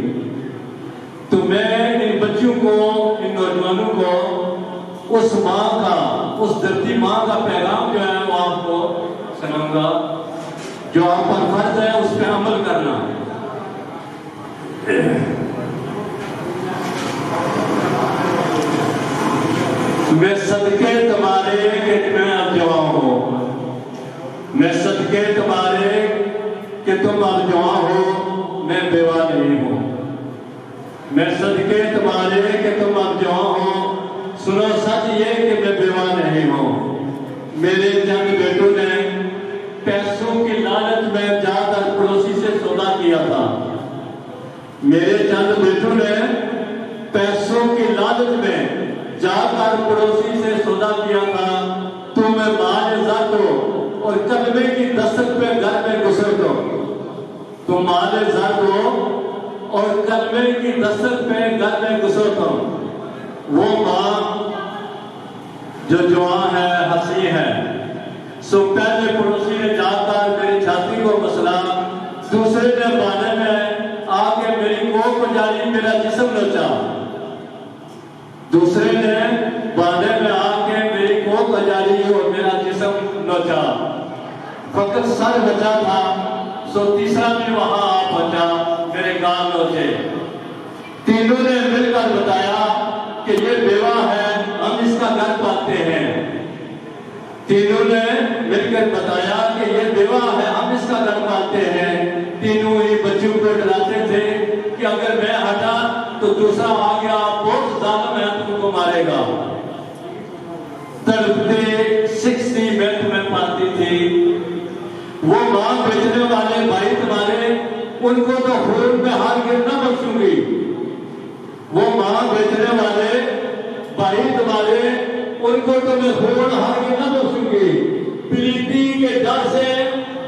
تو میں ان بچوں کو، ان نوجوانوں کو اس ماں کا، اس دھرتی ماں کا پیغام جو ہے وہ آپ کو سناؤں گا۔ جو آپ پر فرض ہے اس پہ عمل کرنا۔ میں صدقے تمہارے کہ میں اب جوان ہوں، میں صدقے تمہارے کہ تم اب جوان ہو، میں بیوہ نہیں ہوں۔ میں صدقے تمہارے کہ تم اب جوان ہو، سنو سچ یہ کہ میں بیوہ نہیں ہوں۔ میرے چند بیٹوں نے پیسوں کی لالچ میں جا کر پڑوسی سے سودا کیا تھا۔ میرے چند بیٹوں نے پیسوں کی لالچ میں جا کر پڑوسی سے سودا کیا تھا، تو میں مال زد ہو اور کلمے کی دستک پہ گھر میں گزر دو۔ تو مال زد ہو اور کلمے کی دستک پہ گھر میں گزر دو۔ وہ ماں جو جوان ہے، ہنسی ہے، سو پہلے پڑوسی نے جا کر میری چھاتی کو مسلا، دوسرے نے بانے میں آ کے میری کوکھ بجائی، میرا جسم نوچا۔ دوسرے نے بانڈے میں آ کے میری کوٹ بجاری اور میرا جسم نوچا، فقط سر بچا تھا، سو تیسرا بھی وہاں آ پہنچا، میرے گال نوچے۔ تینوں نے مل کر بتایا کہ یہ بیوہ ہے، ہم اس کا گھر پاتے ہیں۔ تینوں نے مل کر بتایا کہ یہ بیوہ ہے، ہم اس کا گھر پاتے ہیں۔ تینوں ہی بچوں کو ڈراتے تھے کہ اگر میں ہٹا تو دوسرا آ گیا، بہت ظالم ہے، تم کو مارے گا۔ تڑپتے 60 منٹ میں پاتی تھی۔ وہ ماں بیچنے والے بھائی تمہارے، ان کو تو خون میں ہرگز نہ بخشوں گی۔ وہ ماں بیچنے والے بھائی تمہارے، ان کو تو میں خون ہرگز نہ بخشوں گی۔ پلیتی کے ڈر سے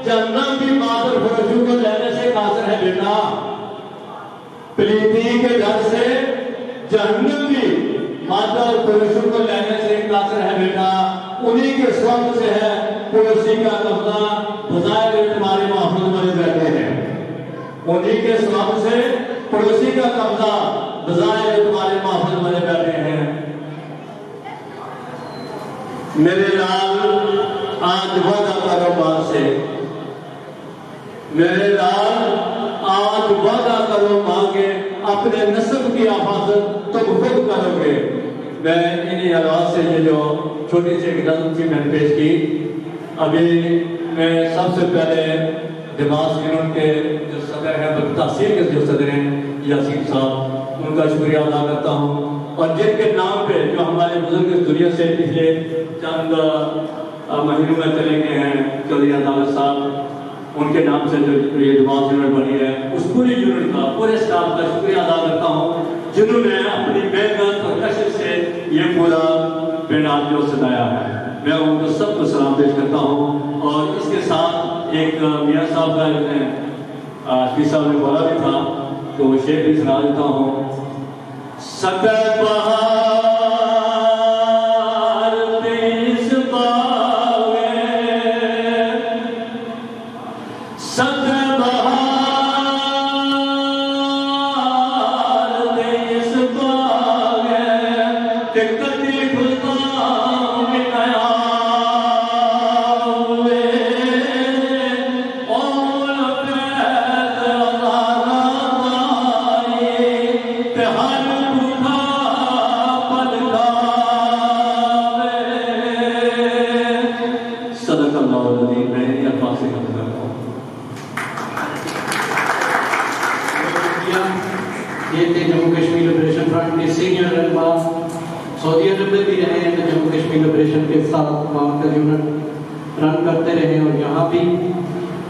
جہنم بھی مادر فروشوں کو لینے سے قاصر ہے بیٹا۔ پلیتی کے ڈر سے جہنم بھی مادر فروشوں کو لینے سے قاصر ہے بیٹا۔ انہی کے سوچ سے ہے پڑوسی کا قبضہ، بظاہر تمہارے محفوظ بنے بیٹھے ہیں۔ انہی کے سوچ سے پڑوسی کا قبضہ، بظاہر تمہارے محفوظ بنے بیٹھے ہیں۔ میرے لال آج وعدہ کرو ماں سے، میرے لال آج وعدہ کرو ماں کے، اپنے نسب کی حفاظت تم خود کرو گے۔ میں انہی آواز سے یہ جو چھوٹی سی ایک نظم تھی میں نے پیش کی۔ ابھی میں سب سے پہلے دماغ یونٹ کے جو صدر ہیں، تحصیل کے جو صدر ہیں یاسین صاحب، ان کا شکریہ ادا کرتا ہوں، اور جن کے نام پہ جو ہمارے بزرگ اس دنیا سے پچھلے چند مہینوں میں چلے گئے ہیں، چودھری عدالت صاحب، ان کے نام سے جو یہ دماغ یونٹ بنی ہے، اس پوری یونٹ کا، پورے اسٹاف کا شکریہ ادا کرتا ہوں، جنہوں نے اپنی محنت اور کشش سے یہ پورا پینڈال جو سجایا ہے۔ میں ان کو سب کو سلام پیش کرتا ہوں، اور اس کے ساتھ ایک میاں صاحب کا حفیظ صاحب نے بولا بھی تھا، تو وہ شعر بھی سنا دیتا ہوں۔ سکر بہار دیس باغے، سکر بہار دیس باغے، کہ کتی خلطان میں نیا ہوئے، اور فیض ازارہ بائی، کہ ہر بھوکا پلکاوے۔ صدق اللہ العظیم۔ میں یہ الفاظ سے ختم کرتا ہوں۔ یہ تھے جموں کشمیر لبریشن فرنٹ کے سینئر رہنما، سعودی عرب میں بھی رہے ہیں تو جموں کشمیر لبریشن کے ساتھ وہاں کا یونٹ رن کرتے رہے، اور یہاں بھی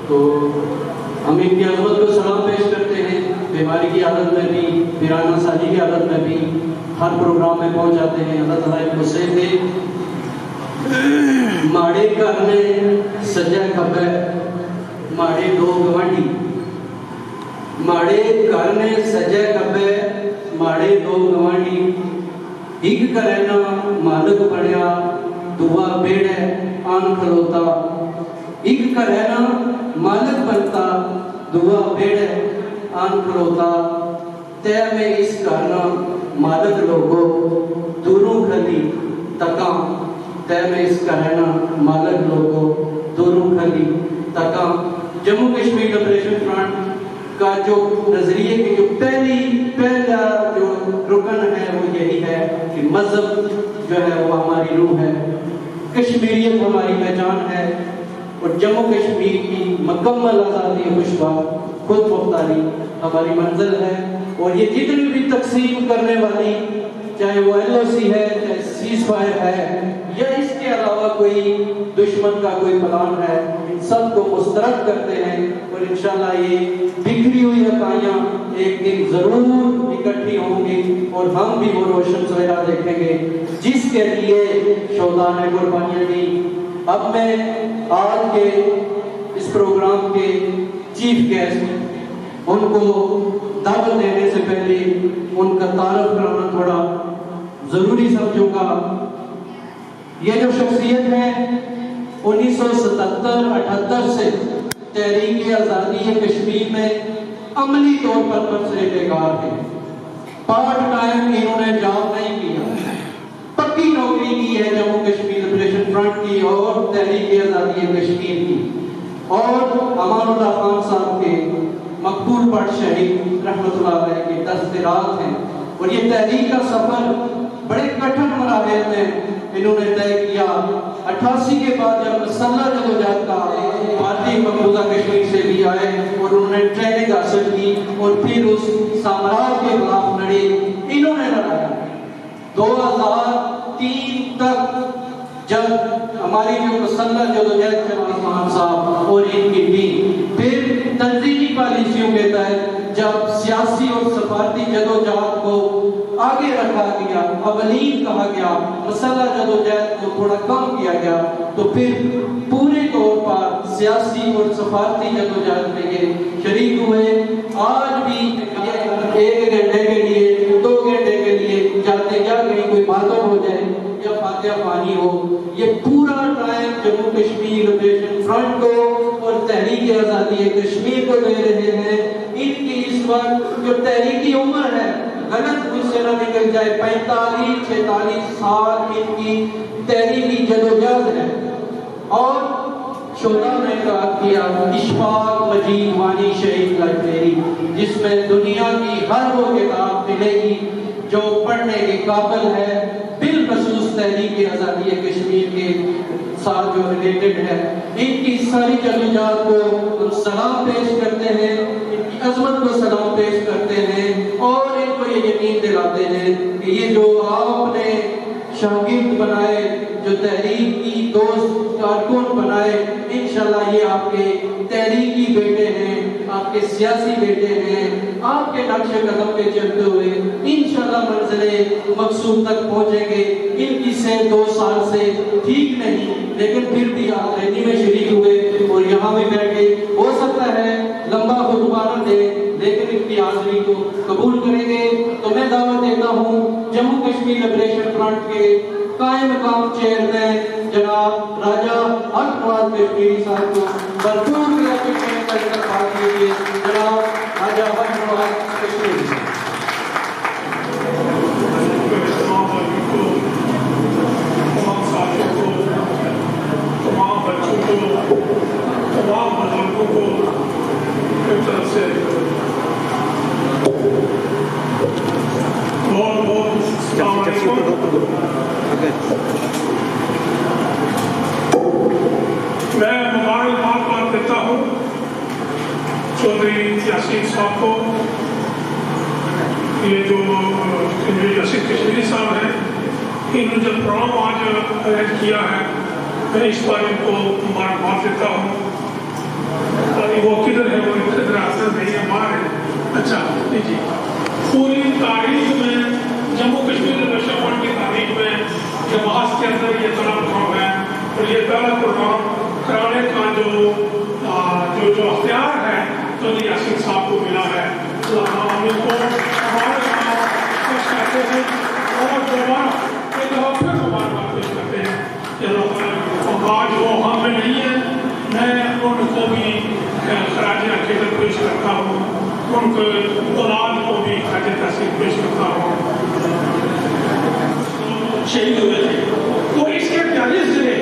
تو ہم ان کی عظمت کو سلام پیش کرتے ہیں۔ بیماری کی حالت میں بھی، ویرانہ سالی کی حالت میں بھی ہر پروگرام میں پہنچ جاتے ہیں۔ اللہ تعالیٰ ان کو صحت دے۔ ماڑے گھر نے سجا کھبے، ماڑے دو گوانڈی، ماڑے گھر نے سجے کبے، ماڑے دو گوانڈی، ایک کرینا مالک بنیا، دعا بیڑے آن کھلوتا، ایک کرینا مالک بنتا، دعا بیڑے آن کھلوتا، تے میں اس کارنا مالک لوگو دوروں کھلی تکاں، تے میں اس کرینا مالک لوگو دوروں کھلی تکاں۔ جموں کشمیر لبریشن فرنٹ کا جو نظریے کی جو پہلا جو رکن ہے وہ یہی ہے کہ مذہب جو ہے وہ ہماری روح ہے، کشمیریت ہماری پہچان ہے، اور جموں کشمیر کی مکمل آزادی خوشبخت خود مختاری ہماری منزل ہے۔ اور یہ جتنی بھی تقسیم کرنے والی، چاہے وہ LOC ہے، چاہے سیز فائر ہے، یا اس کے علاوہ کوئی دشمن کا کوئی پلان ہے، ان سب کو مسترد کرتے ہیں، اور انشاءاللہ یہ بکھری ہوئی اکائیاں ایک دن ضرور اکٹھی ہوں گی، اور ہم بھی وہ روشن سویرا دیکھیں گے جس کے لیے شہداء نے قربانیاں دی۔ اب میں آج کے اس پروگرام کے چیف گیسٹ، ان کو دعوت دینے سے پہلے ان کا تعارف کرانا تھوڑا ضروری سمجھوں گا۔ یہ جو شخصیت ہے 1977-78 سے تحریک آزادی کشمیر میں عملی طور پر برسر کار ہے۔ پارٹ ٹائم انہوں نے جاب نہیں کیا، تحریک آزادی کشمیر کی اور امان اللہ خان صاحب کے مقبول پڑھ شہید رحمۃ اللہ علیہ کے دستورات ہیں. اور یہ تحریک کا سفر بڑے کٹھن مراحل میں انہوں نے طے کیا. 88 کے بعد جب مسلح جدوجہد کا بھارتی مقبوضہ کشمیر سے بھی آئے اور انہوں نے ٹریننگ حاصل کی اور پھر اس سامراج کے خلاف لڑے. انہوں نے لڑایا 2003 تک جب ہماری جو مسلح جدوجہد شہباز خان صاحب اور ان کی ٹیم پھر تنظیمی پالیسیوں کے تحت جب سیاسی اور سفارتی جدوجہد کو آگے رکھا گیا, اولین کہا گیا, مسلح جدوجہد کو تھوڑا کم کیا گیا, تو پھر پورے طور پر سیاسی اور سفارتی جدوجہد میں یہ شریک ہوئے. آج بھی 1 گھنٹے کے لیے 2 گھنٹے کے لیے جاتے یا کہیں کوئی ماتم ہو جائے یا فاتحہ خوانی ہو, یہ پورا time Jammu Kashmir liberation front کو اور تحریک آزادی کشمیر کو دے رہے ہیں. ان کی اس وقت جو تحریکی عمر ہے غلط مجھ سے نہ نکل جائے 45-46 سال ان کی تحریکی جدوجہد ہے. اور شہدا نے کہا کیا اشفاق مجید وانی شہید لائبریری جس میں دنیا کی ہر وہ کتاب ملے گی جو پڑھنے کے قابل ہے, بالخصوص تحریک آزادی کشمیر کے ساتھ جو ریلیٹڈ ہے. ان کی ساری جدوجہد کو ہم سلام پیش کرتے ہیں, ان کی عظمت کو سلام پیش کرتے ہیں اور ان کو یہ یقین دلاتے ہیں کہ یہ جو آپ نے شاگرد بنائے, جو تحریکی دوست کارکن بنائے, انشاءاللہ یہ آپ کے تحریکی بیٹے ہیں, آپ کے سیاسی بیٹے ہیں. آپ کے نقش قدم پہ چلتے ہوئے انشاءاللہ منزل مقصود تک پہنچیں گے. ان کی سے 2 سال سے ٹھیک نہیں لیکن پھر بھی آپ ریلی میں شریک ہوئے اور یہاں بھی بیٹھے. ہو سکتا ہے لمبا خطبہ نہ دے لیکن ان کی حاضری کو قبول کریں گے. تو میں دعوت دیتا ہوں جموں کشمیر لبریشن فرنٹ کے قائم مقام چیئرمین جناب راجہ حق نواز کشمیری صاحب کو بھرپور ریاست کا استقبال کیجیے. جناب راجہ حق نواز کشمیری صاحب. تمام ساتھیوں کو, تمام بچوں کو, تمام بزرگوں کو ایک طرف سے بہت بہت السلام علیکم. میں مبارکباد دیتا ہوں چودھری یاسین صاحب کو. یہ جو یاسین کشمیری صاحب ہیں, انہوں نے جو پروگرام آج ارینج کیا ہے میں اس بار ان کو مبارکباد دیتا ہوں. اور وہ کدھر ہے, وہ کدھر حاصل نہیں ہے, باہر ہے. اچھا جی, پوری تاریخ میں جموں کشمیر لبریشن فرنٹ کی تاریخ میں جماعت کے اندر یہ طرح پروگرام ہے اور یہ طرح پروگرام کرانے کا جو اختیار ہے تو یاسین صاحب کو ملا ہے. ہم ان کو ہمارے ساتھ خوش کرتے ہیں اور دوبارہ ایک دفعہ پھر مبارکباد پیش کرتے ہیں. آج وہ ہم میں نہیں ہے, میں ان کو بھی خراج عقیدت پیش کرتا ہوں, ان کے اولاد کو بھی خراج تحسین پیش کرتا ہوں. شہید ہوئے تھے تو اس کے 42 ضلع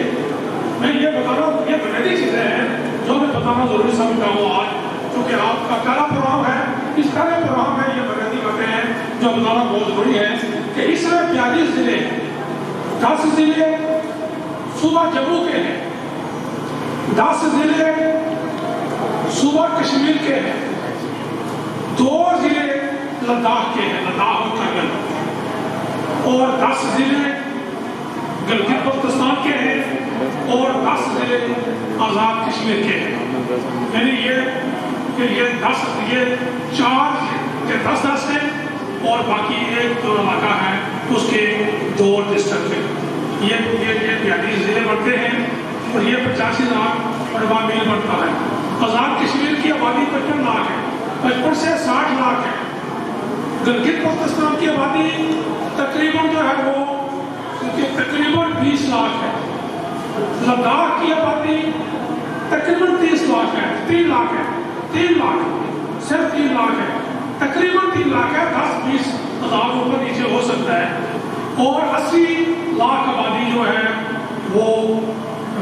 میں یہ بتا رہا ہوں, یہ بنیادی چیزیں ہیں جو میں بتانا ضروری سمجھتا ہوں آج, کیونکہ آپ کا پہلا پروگرام ہے. اس پہلے پروگرام میں یہ بنیادی باتیں ہیں جو بتانا بہت ضروری ہے کہ اس میں 42 ضلع 10 ضلع صوبہ جموں کے ہیں, 10 ضلع صوبہ کشمیر کے ہیں, 2 ضلع لداخ کے ہیں, لداخ اور کرگل, اور 10 ضلع گلگت بلتستان کے ہیں اور 10 ضلع آزاد کشمیر کے ہیں. یعنی یہ 10 ہیں اور باقی ایک جو علاقہ ہے اس کے 2 ڈسٹرکٹ ہیں. یہ 42 ضلع بنتے ہیں اور یہ 85,00,000 رقبہ میل بنتا ہے. آزاد کشمیر کی آبادی 55 لاکھ ہے, 55 سے 60 لاکھ ہے. گلگت بلتستان کی آبادی تقریباً جو ہے وہ تقریباً 20 لاکھ ہے. لداخ کی آبادی تقریباً 30 لاکھ ہے, 3 لاکھ ہے, 3 لاکھ, صرف 3 لاکھ ہے, تقریباً 3 لاکھ ہے. 10-20 ہزار اوپر نیچے ہو سکتا ہے. اور 80 لاکھ آبادی جو ہے وہ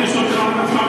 1994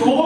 2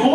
2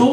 2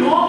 9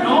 9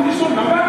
1990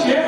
6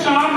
4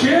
6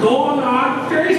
2023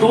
2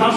10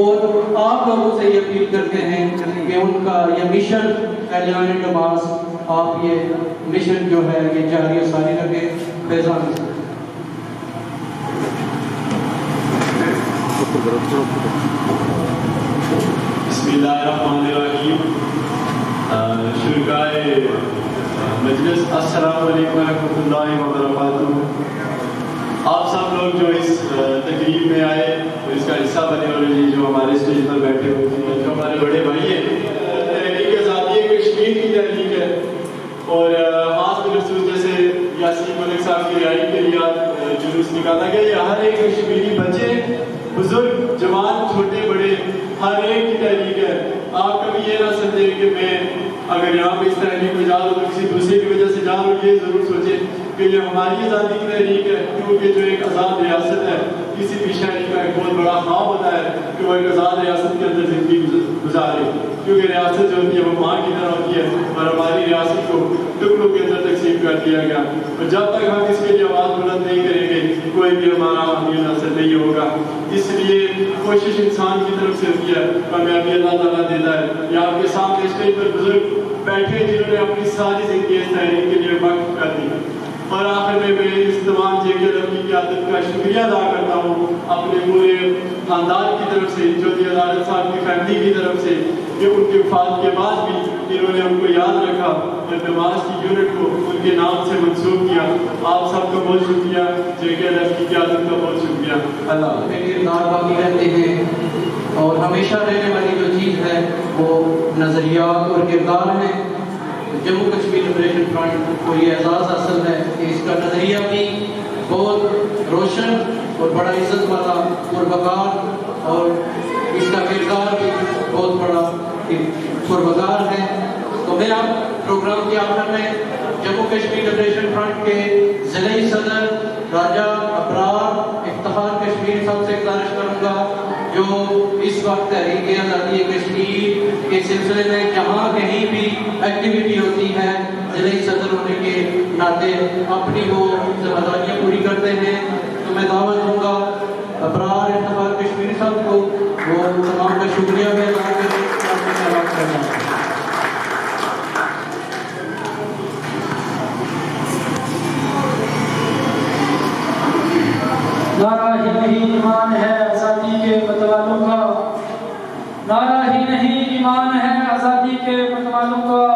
اور آپ لوگوں سے یہ اپیل کرتے ہیں کہ ان کا یہ مشن اعلان نماز آپ یہ مشن جو ہے یہ جاری و ساری رکھیں. فیضان بسم اللہ الرحمن الرحیم. شرکائے مجلس السلام علیکم ورحمۃ اللہ وبرکاتہ. آپ سب لوگ جو اس تقریب میں آئے اور اس کا حصہ بنے اور جو ہمارے اسٹیج پر بیٹھے ہوئے ہیں جو ہمارے بڑے بھائی ہیں. تحریک آزادی کشمیر کی تحریک ہے اور خاص بالخصوص جیسے یاسین ملک صاحب کی رہائی کے لیے آج جلوس نکالا گیا. یہ ہر ایک کشمیری بچے بزرگ جوان چھوٹے بڑے ہر ایک کی تحریک ہے. آپ کبھی یہ نہ سمجھیں کہ میں اگر یہاں پہ اس تحریک میں جا رہا ہوں تو کسی دوسرے کی وجہ سے جا رہا ہوں. یہ ضرور سوچیں کہ یہ ہماری آزادی کی تحریک ہے کیونکہ جو ایک آزاد ریاست ہے کسی بھی شہری کا ایک بہت بڑا خواب ہوتا ہے کہ وہ ایک آزاد ریاست کے اندر زندگی گزارے. کیونکہ ریاست جو ہوتی ہے وہ ماں کی طرح ہوتی ہے اور ہماری ریاست کو ٹکڑوں کے اندر تقسیم کر دیا گیا. اور جب تک ہم اس کے لیے آواز بلند نہیں کریں گے کوئی بھی ہمارا عملی اثر نہیں ہوگا. اس لیے کوشش انسان کی طرف سے ہوتی ہے کامیابی اللہ تعالیٰ دیتا ہے. یہ آپ کے سامنے اسٹیج پر بزرگ بیٹھے جنہوں نے اپنی ساری زندگی اس تحریک کے لیے وقف کر دی. اور آخر میں اس تمام JK کی قیادت کا شکریہ ادا کرتا ہوں اپنے پورے خاندان کی طرف سے جوتی عدالت صاحب کی فیملی کی طرف سے کہ ان کے وفات کے بعد بھی انہوں نے ان کو یاد رکھا اور نماز کی یونٹ کو ان کے نام سے منسوخ کیا. آپ سب کا بہت شکریہ. JK کی قیادت کا بہت شکریہ. اللہ کے کردار باقی رہتے ہیں اور ہمیشہ رہنے والی جو چیز ہے وہ نظریات اور کردار ہیں. جموں کشمیر لبریشن فرنٹ کو یہ اعزاز حاصل ہے کہ اس کا نظریہ بھی بہت روشن اور بڑا عزت والا پروقار اور اس کا کردار بھی بہت بڑا پروقار ہے. تو میں آپ پروگرام کے آخر میں جموں کشمیر لبریشن فرنٹ کے ضلعی صدر راجہ ابرار افتخار کشمیر صاحب سے گزارش کروں گا جو اس وقت تحریک آزادی کشمیر کے سلسلے میں جہاں کہیں بھی ایکٹیویٹی ہوتی ہے ضلعی صدر ہونے کے ناطے اپنی وہ ذمہ داریاں پوری کرتے ہیں. تو میں دعوت دوں گا ابرار افتخار کشمیر صاحب کو وہ تمام کا شکریہ بھی ادا کریں. نعرہ ہی نہیں ایمان ہے آزادی کے متوالوں کا. نعرہ ہی نہیں ایمان ہے آزادی کے متوالوں کا.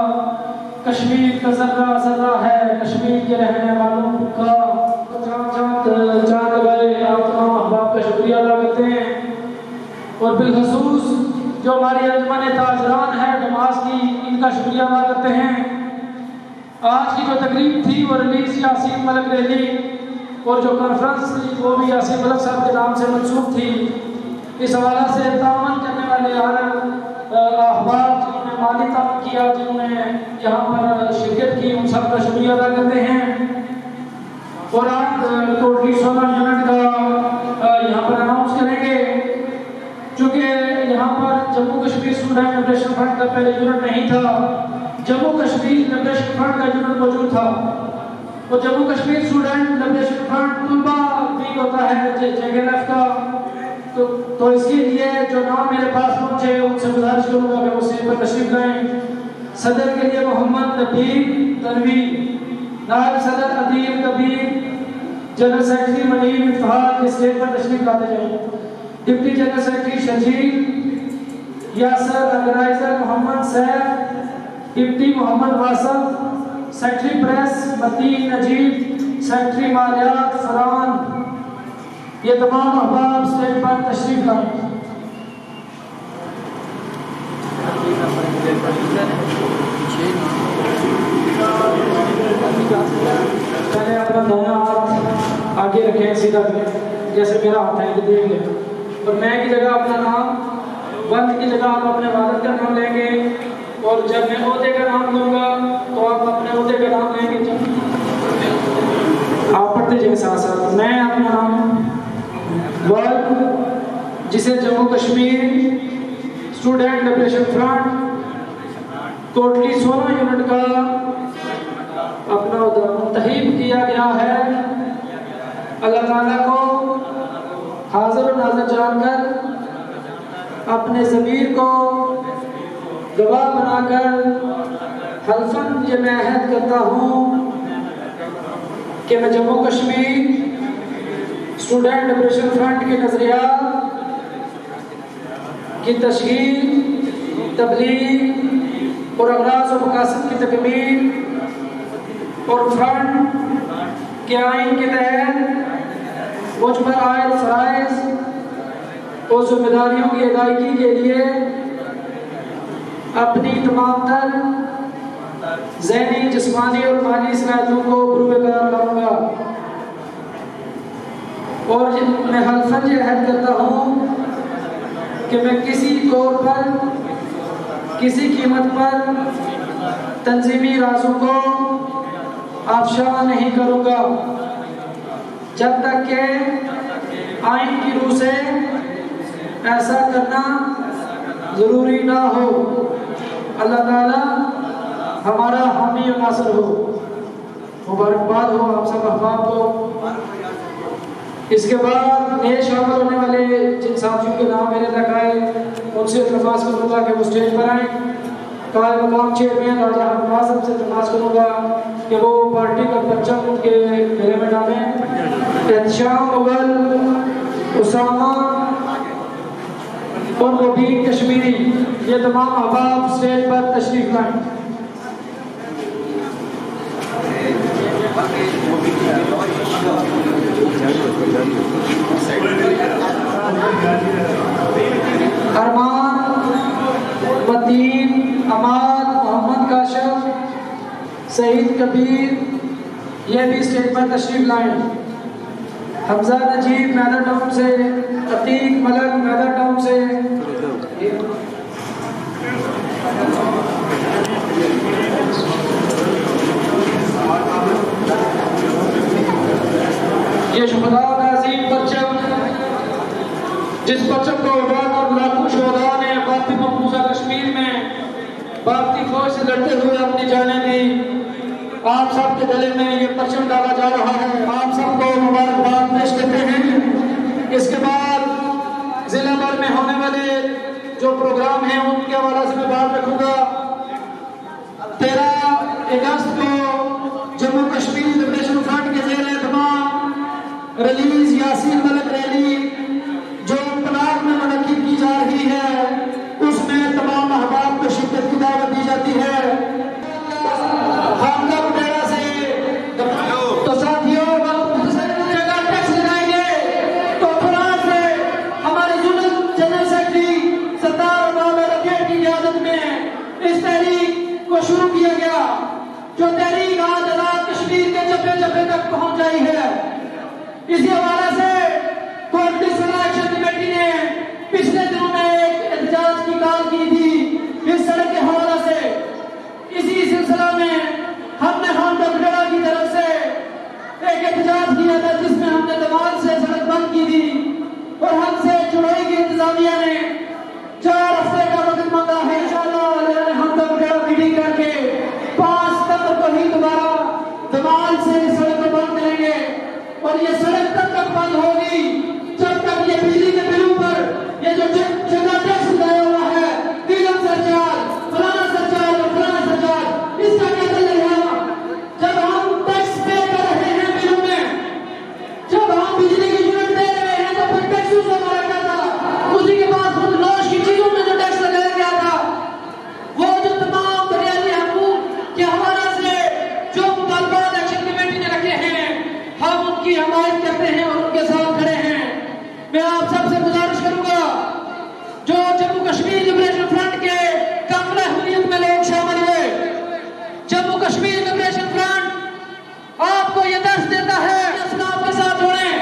کشمیر کا ذرہ ذرہ ہے کشمیر کے رہنے والوں کا. چاند بھائی آپ تمام احباب کا شکریہ ادا کرتے ہیں اور بالخصوص جو ہماری انجمن تاجران ہے نماز کی ان کا شکریہ ادا کرتے ہیں. آج کی جو تقریب تھی وہ ریلیز یاسین ملک ریلی اور جو کانفرنس تھی وہ بھی یاسین ملک صاحب کے نام سے منسوخ تھی. اس حوالہ سے تعاون کرنے والے ہر احباب جنہوں نے مالی تعاون کیا جنہوں نے یہاں پر شرکت کی ان سب کا شکریہ ادا کرتے ہیں. اور آج ٹوٹلی 16 یونٹ کا یہاں پر اناؤنس کریں گے چونکہ یہاں پر Jammu Kashmir student liberation front کا پہلے یونٹ نہیں تھا. جموں کشمیر لبریشن فرنٹ کا یونٹ موجود تھا اور Jammu Kashmir student liberation front طلبہ بھی ہوتا ہے JKLF کا. تو اس کے لیے جو نام میرے پاس پہنچے ان سے گزارش کروں گا کہ وہ اسٹیج پر تشریف لائیں. صدر کے لیے محمد نبیل تنوی, نائب صدر عدیل کبیر, جنرل سیکرٹری منیر افتخار کے اسٹیج پر تشریف لاتے جائیں. Deputy general secretary Shajeel Yasir, organiser Muhammad Saif, deputy Muhammad Wasif, secretary press Mateen Najeeb, secretary مالیات فران. یہ تمام احباب اسٹیج پر تشریف لائیں. پہلے اپنا دونوں ہاتھ آگے رکھیں سیدھا کریں جیسے میرا ہاتھ ہے کہ دیکھ لیں اور میں کی جگہ اپنا نام, والد کی جگہ آپ اپنے والد کا نام لیں گے اور جب میں عہدے کا نام لوں گا تو آپ اپنے عہدے کا نام لیں گے. آپ پڑھتے جائیں ساتھ ساتھ. میں اپنا نام والد جسے Jammu Kashmir student liberation front totally 16 unit کا اپنا منتخب کیا گیا ہے, اللہ تعالیٰ کو حاضر و ناظر جان کر اپنے ضمیر کو گواہ بنا کر حلفاً یہ میں عہد کرتا ہوں کہ میں Jammu Kashmir student liberation front کے نظریات کی تشکیل، تبلیغ اور اغراض و مقاصد کی تکمیل اور فرنٹ کے آئین کے تحت مجھ پر عائد فرائض اور ذمہ داریوں کی ادائیگی کے لیے اپنی تمام تر ذہنی، جسمانی اور مالی صلاحیتوں کو بروئے کار لاؤں گا، اور میں حلفاً یہ عہد کرتا ہوں کہ میں کسی طور پر، کسی قیمت پر تنظیمی رازوں کو افشا نہیں کروں گا جب تک کہ آئین کی روح سے ایسا کرنا ضروری نہ ہو۔ اللہ تعالیٰ ہمارا حامی و ناصر ہو۔ مبارکباد ہو آپ سب احباب کو۔ اس کے بعد نئے شامل ہونے والے جن ساتھیوں کے نام میرے تک آئے ان سے درخواست کروں گا کہ وہ اسٹیج پر آئیں۔ قائم مقام چیئرمین راجہ حماس سے درخواست کروں گا کہ وہ پارٹی کا پرچم ان کے گھیرے میں ڈالیں۔ احتشام مغل، اسامہ اور مبین کشمیری، یہ تمام احباب اسٹیج پر تشریف لائیں۔ ارمان، متین، عماد، محمد کاشف، سعید کبیر یہ بھی اسٹیج پر تشریف لائیں۔ حمزہ نجیب میدر ٹاؤن سے، عتیق ملک میدر ٹاؤن سے، یہ شہداء کا عظیم پرچم جس پرچم کو اٹھا کر لاکھوں شہداء نے بھارتی مقبوضہ کشمیر میں بھارتی فوج سے لڑتے ہوئے اپنی جانیں دی، آپ سب کے گلے میں یہ پرچم ڈالا جا رہا ہے۔ آپ سب کو مبارکباد پیش کرتے ہیں۔ اس کے بعد ضلع بھر میں ہونے والے جو پروگرام ہیں ان کے حوالے سے میں بات رکھوں گا۔ 13 اگست کو جموں کشمیر لبریشن فرنٹ کے زیر اہتمام ریلیز یاسین ملک ریلی جو پناگ میں منعقد کی جا رہی ہے، اس میں تمام احباب کو شرکت کی دعوت دی جاتی ہے۔ خانقاہ بٹیرہ سے تو ساتھیوں جگہ ٹیکس لگائیں گے تو فرانس سے ہمارے جنرل سیکرٹری سردار بابا رفیع کی قیادت میں اس تحریک کو شروع کیا گیا، جو تحریک آج آزاد کشمیر کے جبے جبے تک پہنچ جائی ہے۔ اسی حوالے سے کوآرڈینیشن ایکشن کمیٹی نے پچھلے دنوں میں ایک احتجاج کی کال کی تھی اس سڑک کے حوالے سے۔ اسی سلسلہ میں ہم نے خانقاہ بٹیرہ کی طرف سے ایک احتجاج کیا تھا جس میں ہم نے دمال سے سڑک بند کی تھی اور ہم سے چڑھائی کی انتظامیہ نے 4 ہفتے کا وقت مانگا ہے۔ انشاءاللہ خانقاہ بٹیرہ میٹنگ کر کے 5 ستمبر کو ہی دوبارہ دمال سے سڑک کو بند کریں گے، اور یہ سڑک تب تک بند ہوگی جب تک یہ بجلی کے بلوں پر یہ جو جگہ ٹیکس لگایا ہوا ہے، نیلم سرچارج، فلانا سرچارج اور فلانا سرچارج، اس کا کیا چل رہا ہے؟ جب ہم ٹیکس پے کر رہے ہیں بلوں میں، جب ہم بجلی کی یونٹ دے رہے ہیں تو پھر ٹیکس اس سے ہمارا کیا تھا؟ اسی کے بعد خود نوش کی چیزوں میں جو ٹیکس لگایا گیا تھا، وہ جو تمام بنیادی حقوق کے حوالے سے جو مطالبات ایکشن کمیٹی نے رکھے ہیں ہم ان کی حمایت کرتے ہیں اور ان کے ساتھ کھڑے ہیں۔ میں آپ سب سے گزارش کروں گا جو جموں کشمیر لبریشن فرنٹ کے کاملہ حریت میں لوگ شامل ہوئے، جموں کشمیر لبریشن فرنٹ آپ کو یہ درس دیتا ہے اسلام کے ساتھ جوڑیں،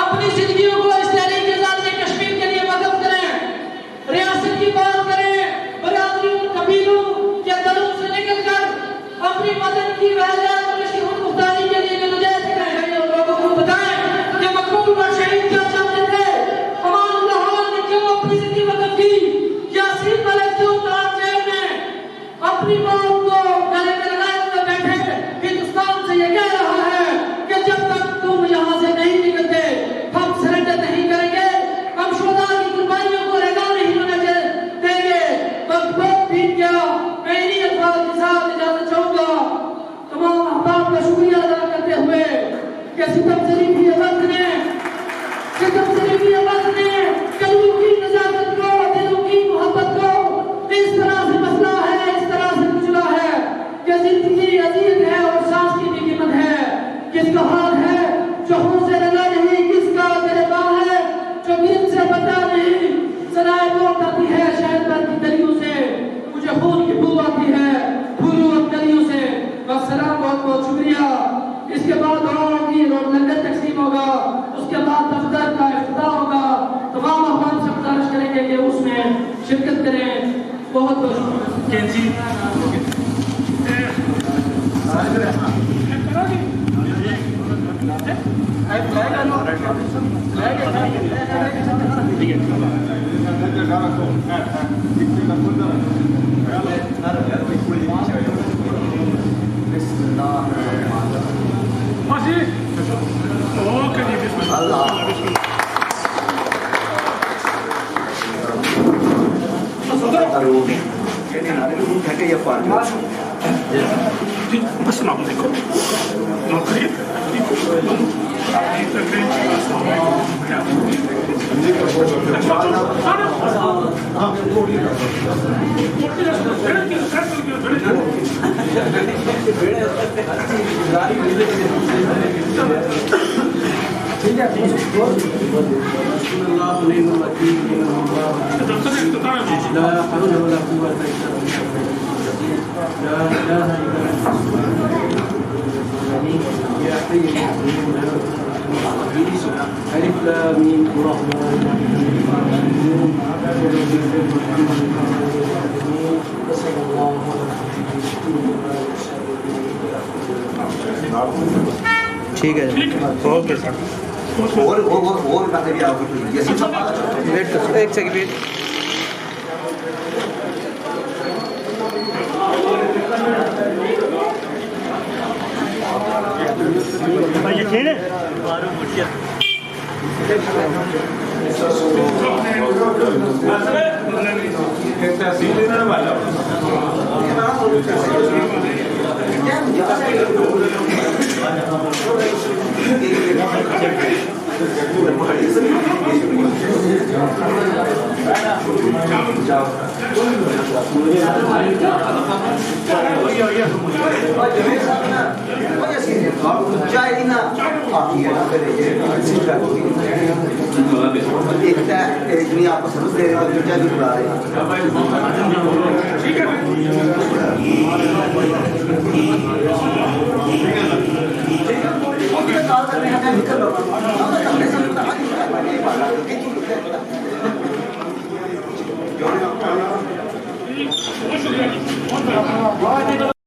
اپنی زندگیوں کو اس تحریک آزادی کشمیر کے لیے وقف کریں، ریاست کی بات کریں، برادریوں، قبیلوں کے دلوں سے نکل کر اپنی وطن کی وحدت اور اس کی خود مختاری کے لیے جدوجہد کریں اور لوگوں کو بتائیں کہ مقبول اور شہید کیا چاہتے تھے، امان اللہ خان نے کیوں اپنی زندگی وقف کی، یاسین ملک کیوں تلاش جیل میں اپنی موت کو گلے میں لگائے ہوئے بیٹھے ہندوستان سے یہ کہہ رہا ہے کہ جب تک تم یہاں سے نہیں نکلتے ہم سرنڈر نہیں کریں گے، ہم شہداء کی قربانیوں کو رہا نہیں شکریہ. اس کے بعد ہوگی لنگر تقسیم ہوگا, اس کے بعد دفتر کا افتتاح ہوگا. تمام احباب سے گزارش کریں گے کہ اس میں شرکت کریں. بہت بہت السلام علیکم. ٹھیک ہے اوکے سر. اور ویٹ کر ایک سیکنڈ ویٹ. آپ